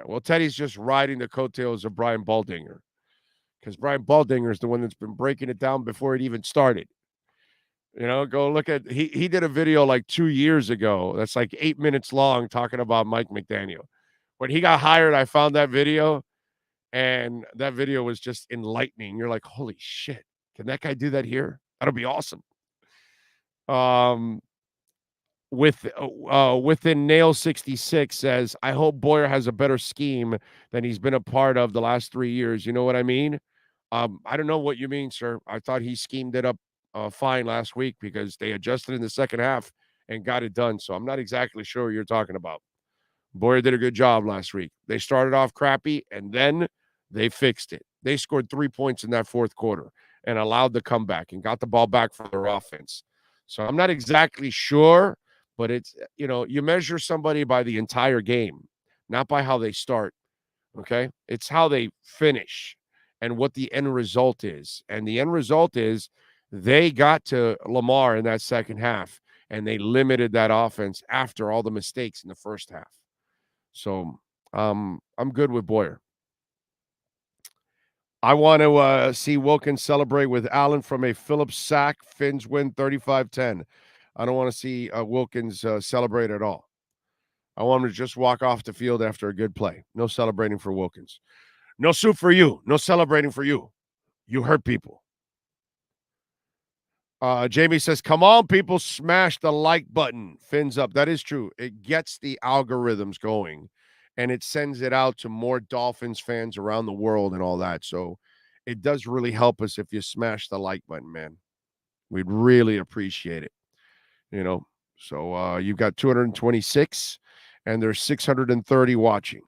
Speaker 14: Well, Teddy's just riding the coattails of Brian Baldinger because Brian Baldinger is the one that's been breaking it down before it even started. Go look at he did a video like 2 years ago that's like 8 minutes long talking about Mike McDaniel. When he got hired, I found that video, and that video was just enlightening. You're like, holy shit, can that guy do that here? That'll be awesome. Within Nail 66 says, I hope Boyer has a better scheme than he's been a part of the last 3 years. You know what I mean? I don't know what you mean, sir. I thought he schemed it up fine last week because they adjusted in the second half and got it done. So I'm not exactly sure what you're talking about. Boyer did a good job last week. They started off crappy, and then they fixed it. They scored 3 points in that fourth quarter and allowed the comeback and got the ball back for their offense. So I'm not exactly sure, but it's, you measure somebody by the entire game, not by how they start, okay? It's how they finish and what the end result is. And the end result is they got to Lamar in that second half, and they limited that offense after all the mistakes in the first half. So I'm good with Boyer. I want to see Wilkins celebrate with Allen from a Phillips sack. Fins win 35-10. I don't want to see Wilkins celebrate at all. I want him to just walk off the field after a good play. No celebrating for Wilkins. No soup for you. No celebrating for you. You hurt people. Jamie says, come on, people, smash the like button. Fins up. That is true. It gets the algorithms going, and it sends it out to more Dolphins fans around the world and all that. So it does really help us if you smash the like button, man. We'd really appreciate it. So you've got 226 and there's 630 watching.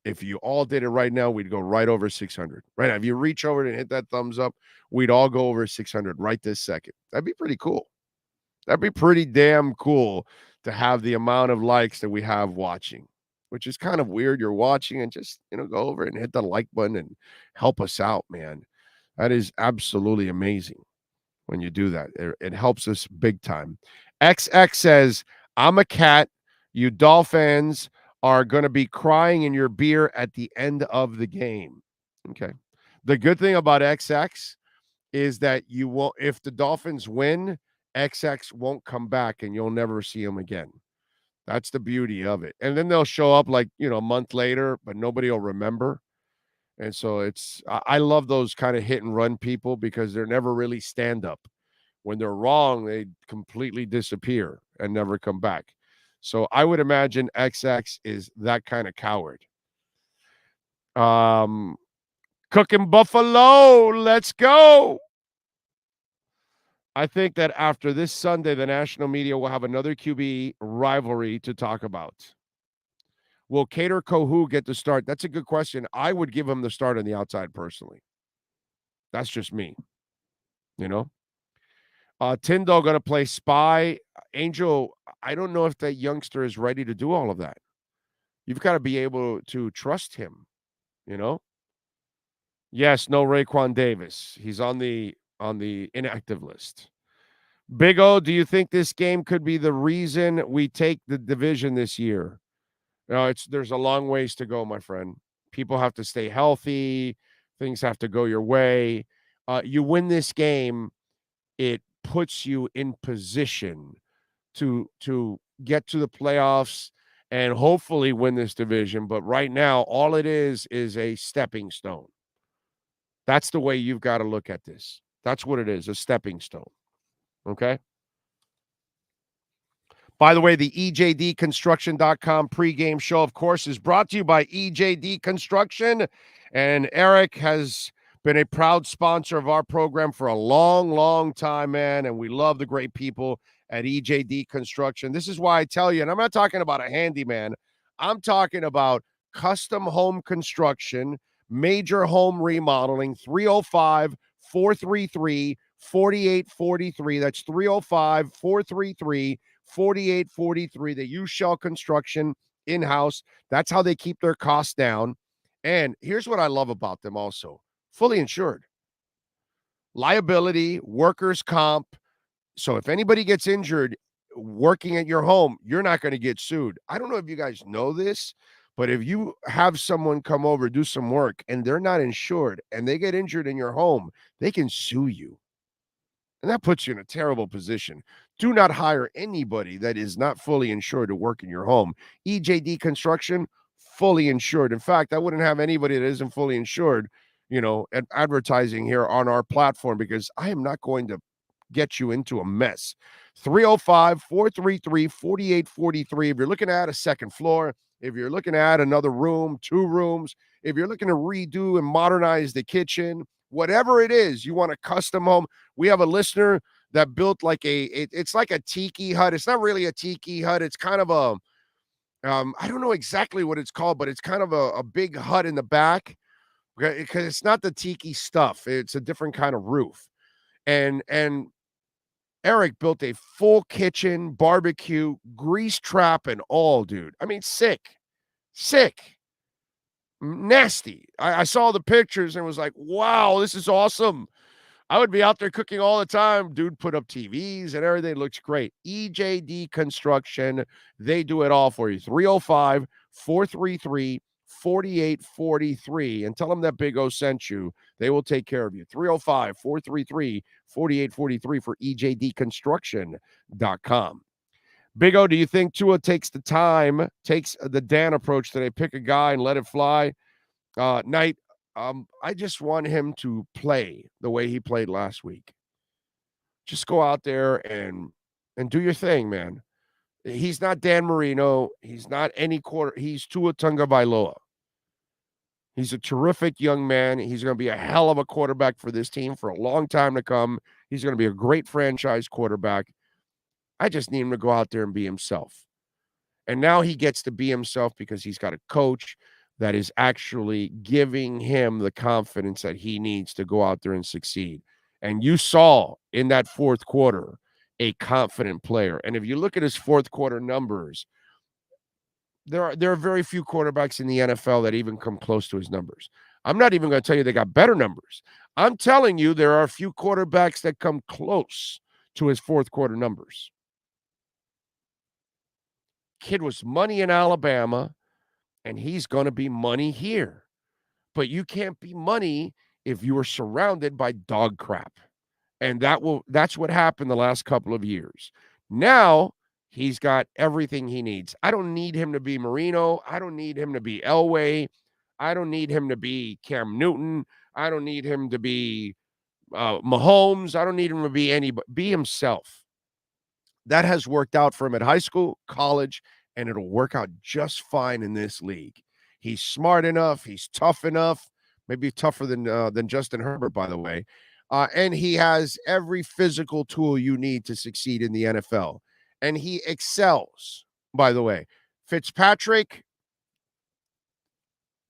Speaker 14: If you all did it right now, we'd go right over 600. Right now, if you reach over and hit that thumbs up, we'd all go over 600 right this second. That'd be pretty cool. That'd be pretty damn cool to have the amount of likes that we have watching, which is kind of weird. You're watching and just, go over and hit the like button and help us out, man. That is absolutely amazing when you do that. It helps us big time. XX says, I'm a cat. You Dolphins are going to be crying in your beer at the end of the game. Okay. The good thing about XX is that you won't, if the Dolphins win, XX won't come back and you'll never see him again. That's the beauty of it. And then they'll show up like, a month later, but nobody will remember. And so I love those kind of hit and run people because they're never really stand up. When they're wrong, they completely disappear and never come back. So I would imagine XX is that kind of coward. Cooking Buffalo, let's go. I think that after this Sunday, the national media will have another QB rivalry to talk about. Will Kader Kohu get the start? That's a good question. I would give him the start on the outside personally. That's just me. Tyndall going to play spy. Angel, I don't know if that youngster is ready to do all of that. You've got to be able to trust him, Yes, no Raekwon Davis. He's on the inactive list. Big O, do you think this game could be the reason we take the division this year? There's a long ways to go, my friend. People have to stay healthy. Things have to go your way. You win this game, it puts you in position to get to the playoffs and hopefully win this division. But right now, all it is a stepping stone. That's the way you've got to look at this. That's what it is, a stepping stone. Okay? By the way, the EJDconstruction.com pregame show, of course, is brought to you by EJD Construction. And Eric has been a proud sponsor of our program for a long, long time, man. And we love the great people at EJD Construction. This is why I tell you, and I'm not talking about a handyman. I'm talking about custom home construction, major home remodeling, 305-433-4843. That's 305-433-4843. They use Shell Construction in-house. That's how they keep their costs down. And here's what I love about them also. Fully insured. Liability, workers' comp. So if anybody gets injured working at your home, you're not going to get sued. I don't know if you guys know this, but if you have someone come over, do some work, and they're not insured, and they get injured in your home, they can sue you. And that puts you in a terrible position. Do not hire anybody that is not fully insured to work in your home. EJD Construction, fully insured. In fact, I wouldn't have anybody that isn't fully insured, advertising here on our platform because I am not going to get you into a mess. 305-433-4843. If you're looking at a second floor, if you're looking at another room, 2 rooms, if you're looking to redo and modernize the kitchen, whatever it is, you want a custom home. We have a listener that built it's like a tiki hut. It's not really a tiki hut. It's kind of a, I don't know exactly what it's called, but it's kind of a big hut in the back because it's not the tiki stuff. It's a different kind of roof. And Eric built a full kitchen, barbecue, grease trap and all, dude. I mean, sick, nasty. I saw the pictures and was like, wow, this is awesome. I would be out there cooking all the time. Dude put up TVs and everything. Looks great. EJD Construction, they do it all for you. 305-433-4843. And tell them that Big O sent you. They will take care of you. 305-433-4843 for EJDconstruction.com. Big O, do you think Tua takes the Dan approach today? Pick a guy and let it fly? Knight, I just want him to play the way he played last week. Just go out there and do your thing, man. He's not Dan Marino. He's not any quarter. He's Tua Tagovailoa. He's a terrific young man. He's going to be a hell of a quarterback for this team for a long time to come. He's going to be a great franchise quarterback. I just need him to go out there and be himself. And now he gets to be himself because he's got a coach that is actually giving him the confidence that he needs to go out there and succeed. And you saw in that fourth quarter a confident player. And if you look at his fourth quarter numbers, there are very few quarterbacks in the NFL that even come close to his numbers. I'm not even going to tell you they got better numbers. I'm telling you there are a few quarterbacks that come close to his fourth quarter numbers. Kid was money in Alabama, and he's going to be money here. But you can't be money if you are surrounded by dog crap. And that's what happened the last couple of years. Now, he's got everything he needs. I don't need him to be Marino. I don't need him to be Elway. I don't need him to be Cam Newton. I don't need him to be Mahomes. I don't need him to be anybody. Be himself. That has worked out for him at high school, college, and it'll work out just fine in this league. He's smart enough. He's tough enough. Maybe tougher than Justin Herbert, by the way. And he has every physical tool you need to succeed in the NFL. And he excels, by the way. Fitzpatrick,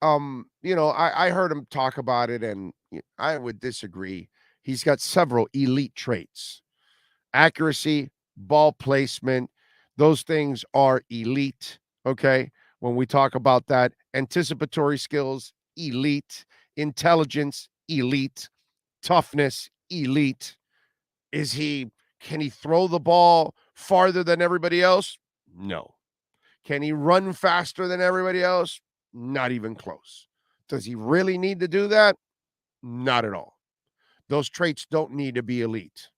Speaker 14: I heard him talk about it, and I would disagree. He's got several elite traits. Accuracy, ball placement, those things are elite, okay? When we talk about that, anticipatory skills, elite. Intelligence, elite. Toughness, elite. Can he throw the ball farther than everybody else? No. Can he run faster than everybody else? Not even close. Does he really need to do that? Not at all. Those traits don't need to be elite.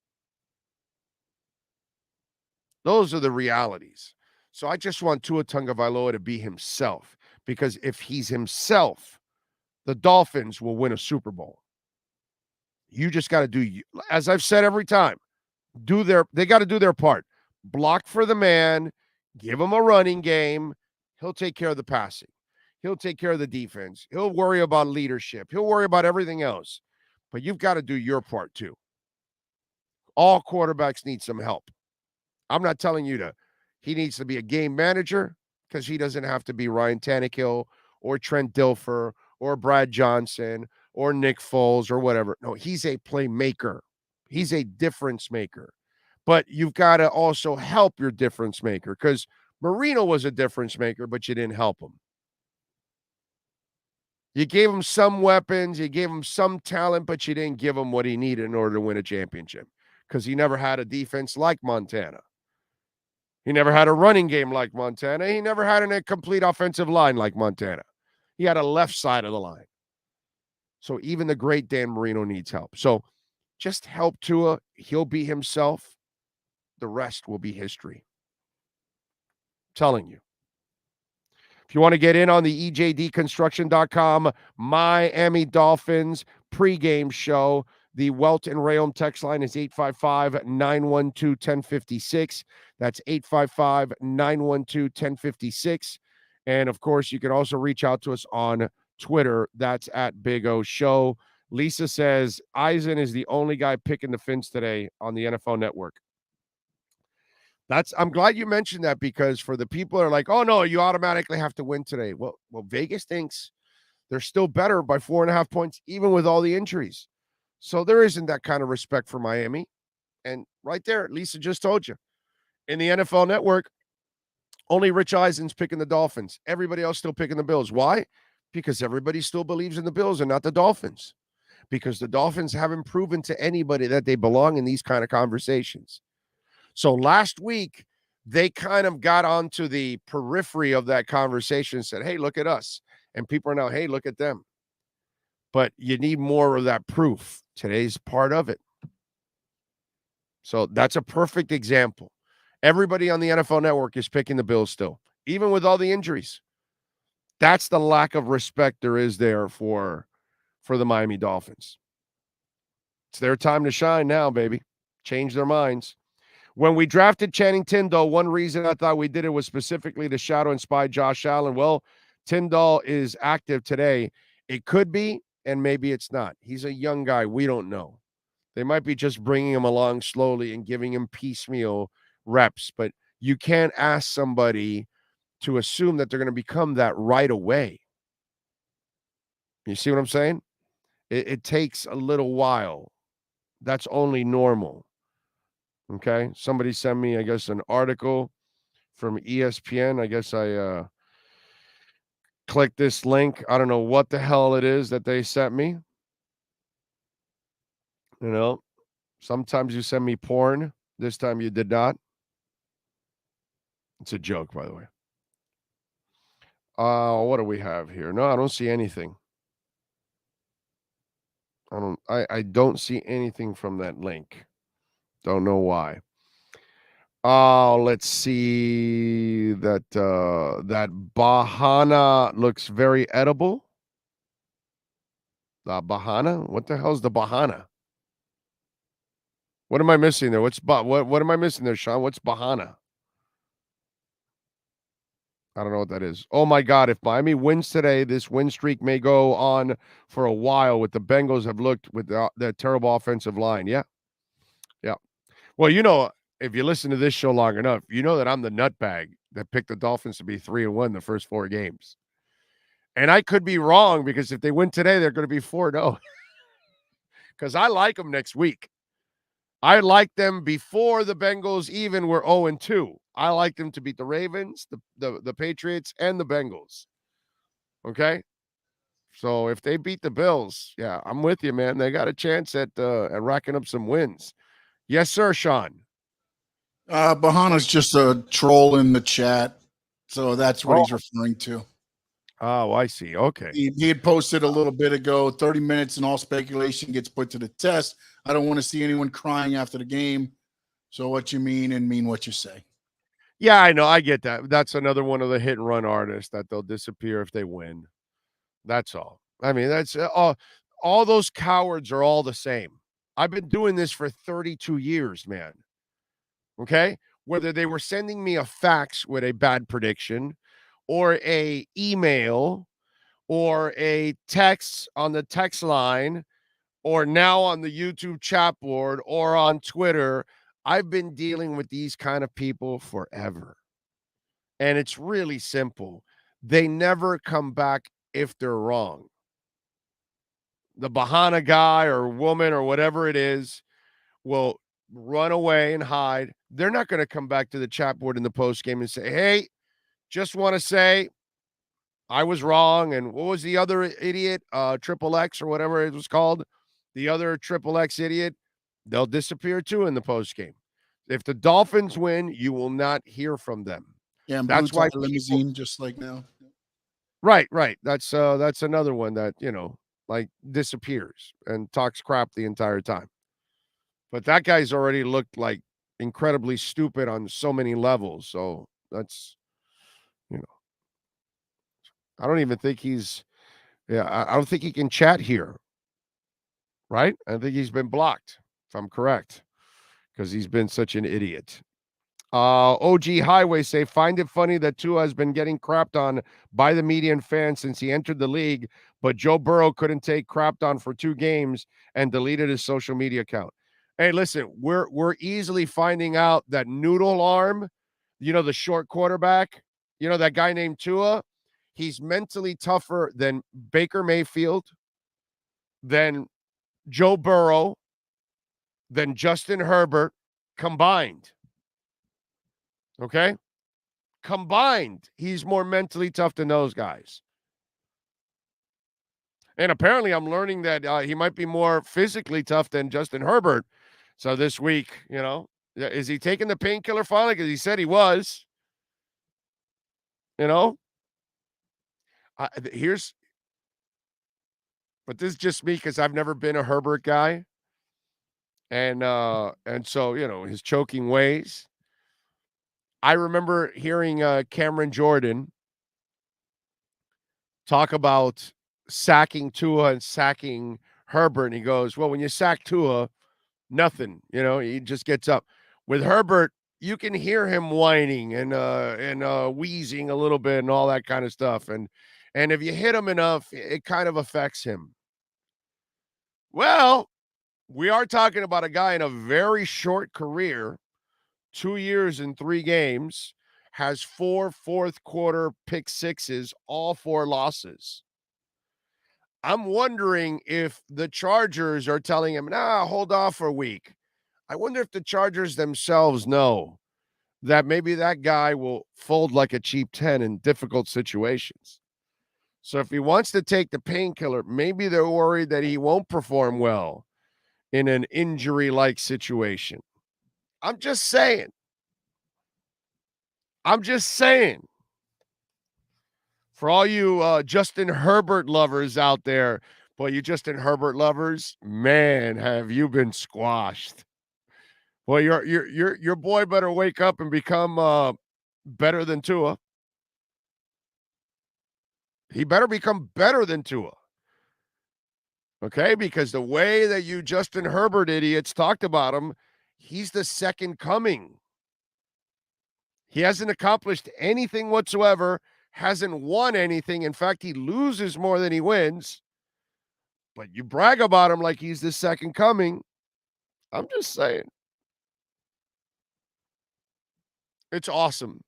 Speaker 14: Those are the realities. So I just want Tua Tagovailoa to be himself, because if he's himself, the Dolphins will win a Super Bowl. You just got to do, as I've said every time, they got to do their part. Block for the man, give him a running game. He'll take care of the passing. He'll take care of the defense. He'll worry about leadership. He'll worry about everything else. But you've got to do your part too. All quarterbacks need some help. I'm not telling you he needs to be a game manager, because he doesn't have to be Ryan Tannehill or Trent Dilfer or Brad Johnson or Nick Foles or whatever. No, he's a playmaker. He's a difference maker. But you've got to also help your difference maker, because Marino was a difference maker, but you didn't help him. You gave him some weapons, you gave him some talent, but you didn't give him what he needed in order to win a championship, because he never had a defense like Montana. He never had a running game like Montana. He never had a complete offensive line like Montana. He had a left side of the line. So even the great Dan Marino needs help. So just help Tua. He'll be himself. The rest will be history. I'm telling you. If you want to get in on the EJDconstruction.com Miami Dolphins pregame show, the Welt and Rayom text line is 855-912-1056. That's 855-912-1056. And, of course, you can also reach out to us on Twitter. That's at Big O Show. Lisa says, Eisen is the only guy picking the Fins today on the NFL Network. I'm glad you mentioned that, because for the people that are like, oh, no, you automatically have to win today. Well, Vegas thinks they're still better by 4.5 points, even with all the injuries. So there isn't that kind of respect for Miami. And right there, Lisa just told you. In the NFL Network, only Rich Eisen's picking the Dolphins. Everybody else still picking the Bills. Why? Because everybody still believes in the Bills and not the Dolphins. Because the Dolphins haven't proven to anybody that they belong in these kind of conversations. So last week, they kind of got onto the periphery of that conversation and said, hey, look at us. And people are now, hey, look at them. But you need more of that proof. Today's part of it. So that's a perfect example. Everybody on the NFL Network is picking the Bills still, even with all the injuries. That's the lack of respect there is there for the Miami Dolphins. It's their time to shine now, baby. Change their minds. When we drafted Channing Tindall, one reason I thought we did it was specifically to shadow and spy Josh Allen. Well, Tindall is active today, It could be, and maybe it's not. He's a young guy. We don't know. They might be just bringing him along slowly and giving him piecemeal reps, but you can't ask somebody to assume that they're going to become that right away. You see what I'm saying? It takes a little while. That's only normal. Okay? Somebody sent me, I guess, an article from ESPN. I guess I clicked this link. I don't know what the hell it is that they sent me. You know, sometimes you send me porn. This time you did not. It's a joke, by the way. What do we have here? No, I don't see anything. I don't see anything from that link. Don't know why. Let's see that that Bahana looks very edible. The Bahana? What the hell's the Bahana? What am I missing there? What am I missing there, Sean? What's Bahana? I don't know what that is. Oh my God, if Miami wins today, this win streak may go on for a while with the Bengals have looked with their terrible offensive line. Yeah. Yeah. Well, you know, if you listen to this show long enough, you know that I'm the nutbag that picked the Dolphins to be 3-1 the first 4 games. And I could be wrong because if they win today, they're going to be 4-0. Because I like them next week. I liked them before the Bengals even were 0-2. I like them to beat the Ravens, the Patriots, and the Bengals. Okay? So if they beat the Bills, yeah, I'm with you, man. They got a chance at racking up some wins. Yes, sir, Sean.
Speaker 8: Bahana's just a troll in the chat. So that's what he's referring to.
Speaker 14: Oh, I see. Okay.
Speaker 8: He had posted a little bit ago, 30 minutes and all speculation gets put to the test. I don't want to see anyone crying after the game. So what you mean and mean what you say.
Speaker 14: Yeah, I know. I get that. That's another one of the hit and run artists that they'll disappear if they win. That's all. I mean, that's all those cowards are all the same. I've been doing this for 32 years, man. Okay? Whether they were sending me a fax with a bad prediction or a email or a text on the text line or now on the YouTube chat board or on Twitter, I've been dealing with these kind of people forever. And it's really simple. They never come back if they're wrong. The Bahana guy or woman or whatever it is will run away and hide. They're not going to come back to the chat board in the post game and say, hey, just want to say I was wrong. And what was the other idiot? Triple X or whatever it was called. The other Triple X idiot. They'll disappear too in the post game. If the Dolphins win, you will not hear from them.
Speaker 8: Yeah, and
Speaker 14: that's why
Speaker 8: limousine just like now.
Speaker 14: Right. That's another one that, you know, like disappears and talks crap the entire time. But that guy's already looked like incredibly stupid on so many levels. So that's, you know, I don't even think I don't think he can chat here. Right? I think he's been blocked, if I'm correct, because he's been such an idiot. OG Highway say, find it funny that Tua has been getting crapped on by the media and fans since he entered the league, but Joe Burrow couldn't take crapped on for 2 games and deleted his social media account. Hey, listen, we're easily finding out that Noodle Arm, you know, the short quarterback, you know, that guy named Tua, he's mentally tougher than Baker Mayfield, than Joe Burrow, than Justin Herbert combined. Okay? Combined, he's more mentally tough than those guys. And apparently I'm learning that he might be more physically tough than Justin Herbert. So this week, you know, is he taking the painkiller finally? Because he said he was. You know? But this is just me because I've never been a Herbert guy. And so, you know, his choking ways. I remember hearing Cameron Jordan talk about sacking Tua and sacking Herbert. And he goes, well, when you sack Tua, nothing, you know, he just gets up. With Herbert, you can hear him whining and wheezing a little bit and all that kind of stuff. And And if you hit him enough, it kind of affects him. Well, we are talking about a guy in a very short career, 2 years and 3 games, has 4 fourth-quarter pick sixes, all 4 losses. I'm wondering if the Chargers are telling him, hold off for a week. I wonder if the Chargers themselves know that maybe that guy will fold like a cheap 10 in difficult situations. So if he wants to take the painkiller, maybe they're worried that he won't perform well in an injury-like situation. I'm just saying. For all you Justin Herbert lovers out there, boy, you Justin Herbert lovers, man, have you been squashed. Boy, your boy better wake up and become better than Tua. He better become better than Tua. Okay, because the way that you Justin Herbert idiots talked about him, he's the second coming. He hasn't accomplished anything whatsoever, hasn't won anything. In fact, he loses more than he wins. But you brag about him like he's the second coming. I'm just saying. It's awesome.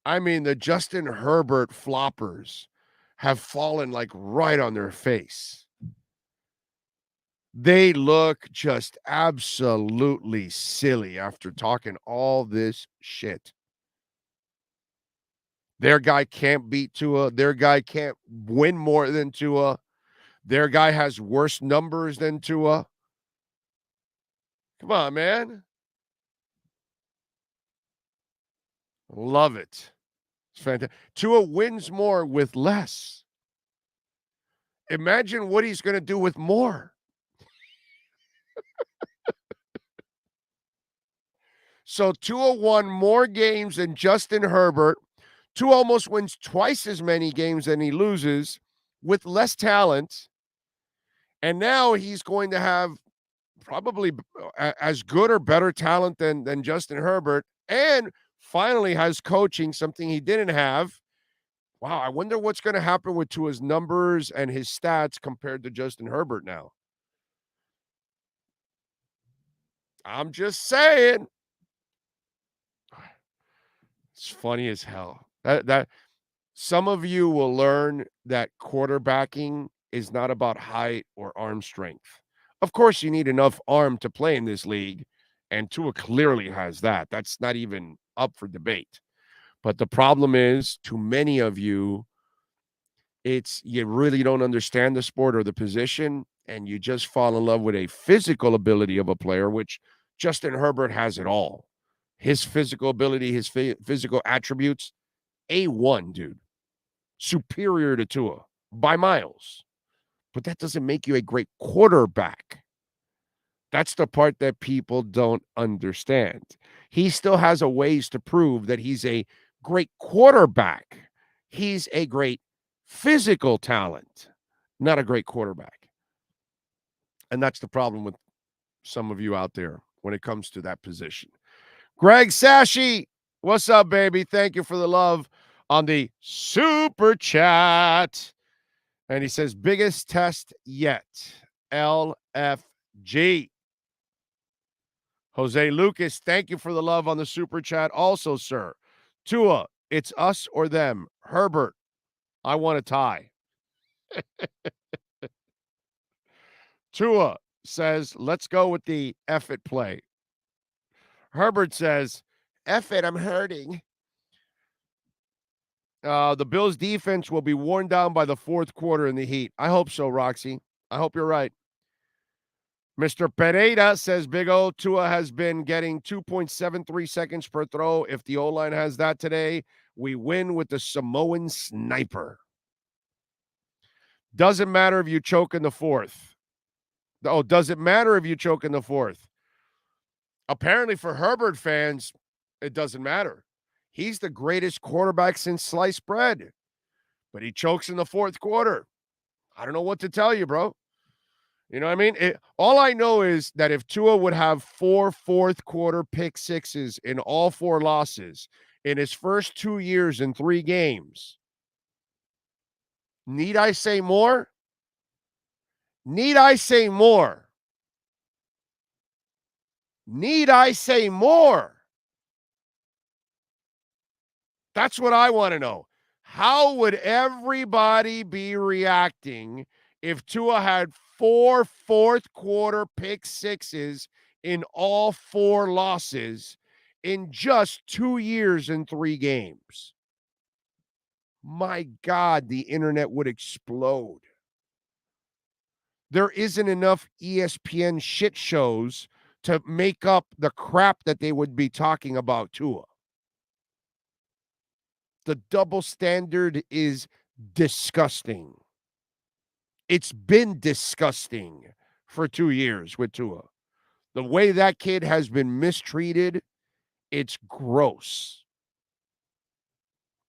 Speaker 14: I mean, the Justin Herbert floppers have fallen like right on their face. They look just absolutely silly after talking all this shit. Their guy can't beat Tua. Their guy can't win more than Tua. Their guy has worse numbers than Tua. Come on, man. Love it. It's fantastic. Tua wins more with less. Imagine what he's going to do with more. So Tua won more games than Justin Herbert. Tua almost wins twice as many games than he loses with less talent. And now he's going to have probably as good or better talent than Justin Herbert, and finally has coaching, something he didn't have. Wow, I wonder what's going to happen with Tua's numbers and his stats compared to Justin Herbert now. I'm just saying. It's funny as hell. That some of you will learn that quarterbacking is not about height or arm strength. Of course, you need enough arm to play in this league, and Tua clearly has that. That's not even up for debate. But the problem is, too many of you, you really don't understand the sport or the position, and you just fall in love with a physical ability of a player, which Justin Herbert has it all. His physical ability, his physical attributes, A1, dude. Superior to Tua by miles. But that doesn't make you a great quarterback. That's the part that people don't understand. He still has a ways to prove that he's a great quarterback. He's a great physical talent, not a great quarterback. And that's the problem with some of you out there when it comes to that position. Greg Sashi, what's up, baby? Thank you for the love on the super chat. And he says, biggest test yet, LFG. Jose Lucas, thank you for the love on the super chat. Also, sir, Tua, it's us or them. Herbert, I want a tie. Tua says, let's go with the F it play. Herbert says, F it, I'm hurting. The Bills' defense will be worn down by the fourth quarter in the heat. I hope so, Roxy. I hope you're right. Mr. Pereira says, Big O, Tua has been getting 2.73 seconds per throw. If the O-line has that today, we win with the Samoan sniper. Doesn't matter if you choke in the fourth. Oh, does it matter if you choke in the fourth? Apparently for Herbert fans, it doesn't matter. He's the greatest quarterback since sliced bread, but he chokes in the fourth quarter. I don't know what to tell you, bro. You know what I mean? All I know is that if Tua would have 4 fourth-quarter pick sixes in all 4 losses in his first 2 years in 3 games, Need I say more? Need I say more? Need I say more? That's what I want to know. How would everybody be reacting if Tua had 4 fourth-quarter pick sixes in all 4 losses in just 2 years and 3 games? My God, the internet would explode. There isn't enough ESPN shit shows to make up the crap that they would be talking about Tua. The double standard is disgusting. It's been disgusting for 2 years with Tua. The way that kid has been mistreated, it's gross.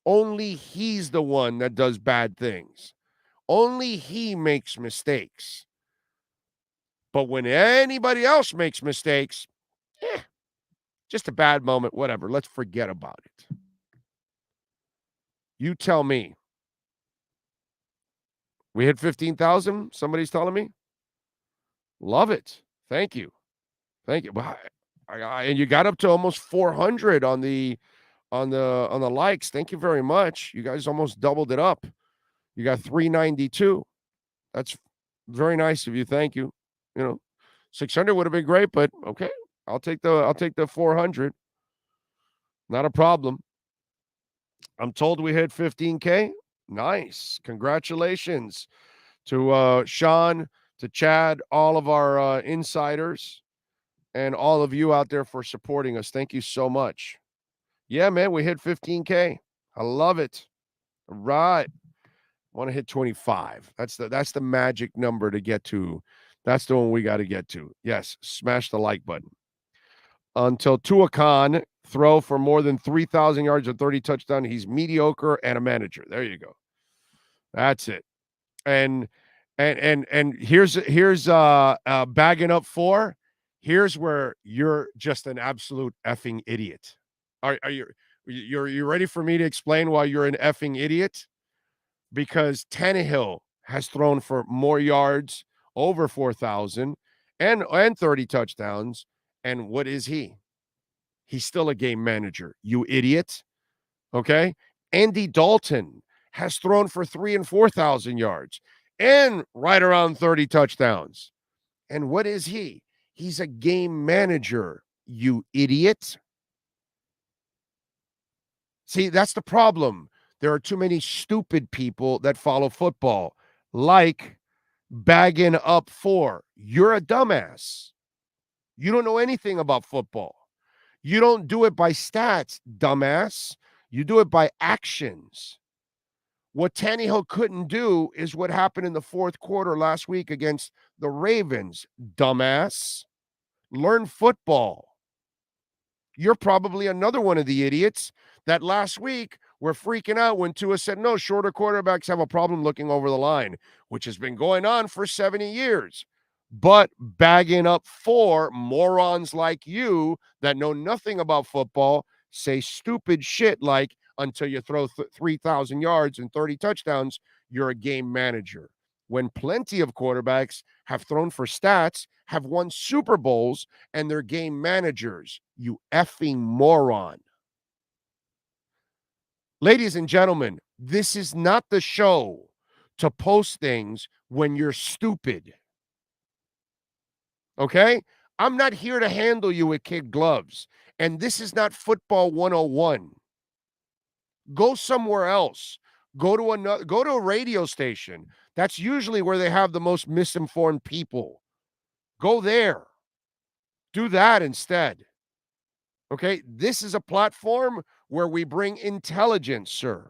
Speaker 14: Only he's the one that does bad things. Only he makes mistakes. But when anybody else makes mistakes, just a bad moment, whatever. Let's forget about it. You tell me. We hit 15,000, somebody's telling me? Love it. Thank you. Thank you. And you got up to almost 400 on the likes. Thank you very much. You guys almost doubled it up. You got 392. That's very nice of you. Thank you. 600 would have been great, but okay. I'll take the 400. Not a problem. I'm told we hit 15K. Nice. Congratulations to Sean, to Chad, all of our insiders, and all of you out there for supporting us. Thank you so much. Yeah, man, we hit 15K. I love it. All right. Want to hit 25. That's the magic number to get to. That's the one we got to get to. Yes, smash the like button. Until Tua Khan throw for more than 3,000 yards and 30 touchdowns, he's mediocre and a manager. There you go. That's it. And here's bagging up 4. Here's where you're just an absolute effing idiot. Are you ready for me to explain why you're an effing idiot? Because Tannehill has thrown for more yards, over 4,000, and 30 touchdowns. And what is he? He's still a game manager, you idiot. Okay? Andy Dalton has thrown for 3,000 and 4,000 yards and right around 30 touchdowns. And what is he? He's a game manager, you idiot. See, that's the problem. There are too many stupid people that follow football, like bagging up 4. You're a dumbass. You don't know anything about football. You don't do it by stats, dumbass. You do it by actions. What Tannehill couldn't do is what happened in the 4th quarter last week against the Ravens, dumbass. Learn football. You're probably another one of the idiots that last week were freaking out when Tua said, no, shorter quarterbacks have a problem looking over the line, which has been going on for 70 years. But bagging up 4 morons like you that know nothing about football say stupid shit like, until you throw 3,000 yards and 30 touchdowns, you're a game manager. When plenty of quarterbacks have thrown for stats, have won Super Bowls, and they're game managers. You effing moron. Ladies and gentlemen, this is not the show to post things when you're stupid. Okay? I'm not here to handle you with kid gloves. And this is not football 101. Go somewhere else. Go to a radio station. That's usually where they have the most misinformed people. Go there. Do that instead. Okay? This is a platform where we bring intelligence, sir.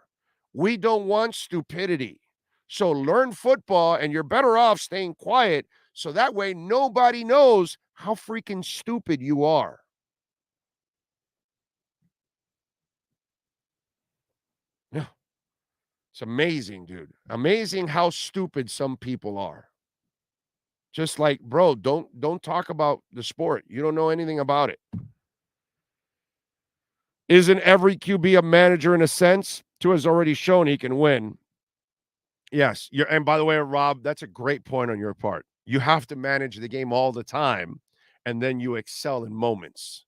Speaker 14: We don't want stupidity. So learn football, and you're better off staying quiet so that way nobody knows how freaking stupid you are. Yeah. It's amazing, dude. Amazing how stupid some people are. Just like, bro, don't talk about the sport. You don't know anything about it. Isn't every QB a manager in a sense? Tua has already shown he can win. Yes. And by the way, Rob, that's a great point on your part. You have to manage the game all the time, and then you excel in moments.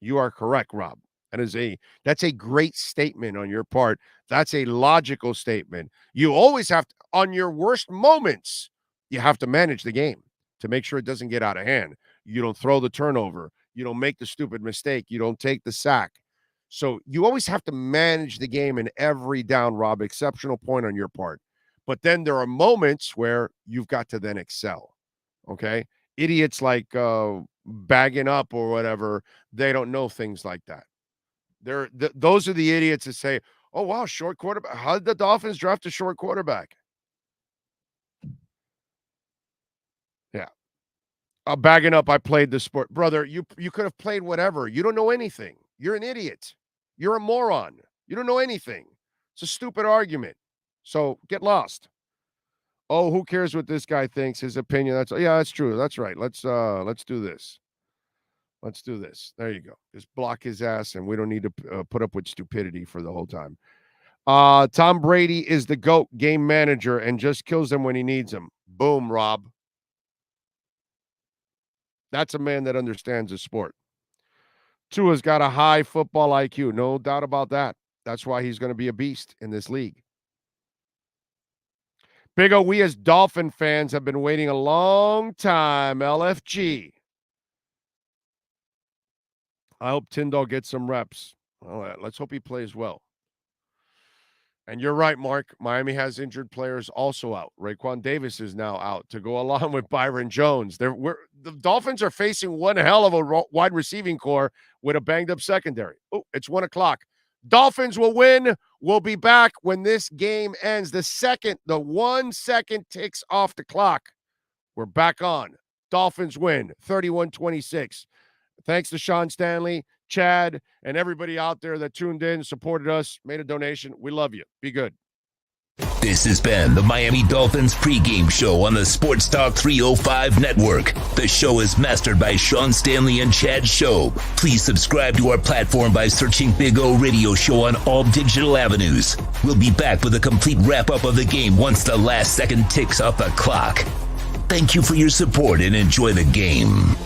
Speaker 14: You are correct, Rob. That's a great statement on your part. That's a logical statement. You always have to, on your worst moments, you have to manage the game to make sure it doesn't get out of hand. You don't throw the turnover. You don't make the stupid mistake. You don't take the sack. So you always have to manage the game in every down, Rob. Exceptional point on your part. But then there are moments where you've got to then excel. Okay? Idiots like bagging up or whatever, they don't know things like that. Those are the idiots that say, oh, wow, short quarterback. How did the Dolphins draft a short quarterback? Yeah. Bagging up, I played the sport. Brother, you could have played whatever. You don't know anything. You're an idiot. You're a moron. You don't know anything. It's a stupid argument. So get lost. Oh, who cares what this guy thinks? His opinion. That's true. That's right. Let's do this. Let's do this. There you go. Just block his ass, and we don't need to put up with stupidity for the whole time. Tom Brady is the GOAT game manager and just kills them when he needs them. Boom, Rob. That's a man that understands the sport. Tua's got a high football IQ. No doubt about that. That's why he's going to be a beast in this league. Big O, we as Dolphin fans have been waiting a long time. LFG. I hope Tyndall gets some reps. All right, let's hope he plays well. And you're right, Mark. Miami has injured players also out. Raekwon Davis is now out to go along with Byron Jones. The Dolphins are facing one hell of a wide receiving core with a banged-up secondary. Oh, it's 1 o'clock. Dolphins will win. We'll be back when this game ends. The 1 second ticks off the clock. We're back on. Dolphins win 31-26. Thanks to Sean Stanley, Chad, and everybody out there that tuned in, supported us, made a donation. We love you. Be good.
Speaker 2: This has been the Miami Dolphins Pregame Show on the Sports Talk 305 Network. The show is mastered by Sean Stanley and Chad Show. Please subscribe to our platform by searching Big O Radio Show on all digital avenues. We'll be back with a complete wrap-up of the game once the last second ticks off the clock. Thank you for your support and enjoy the game.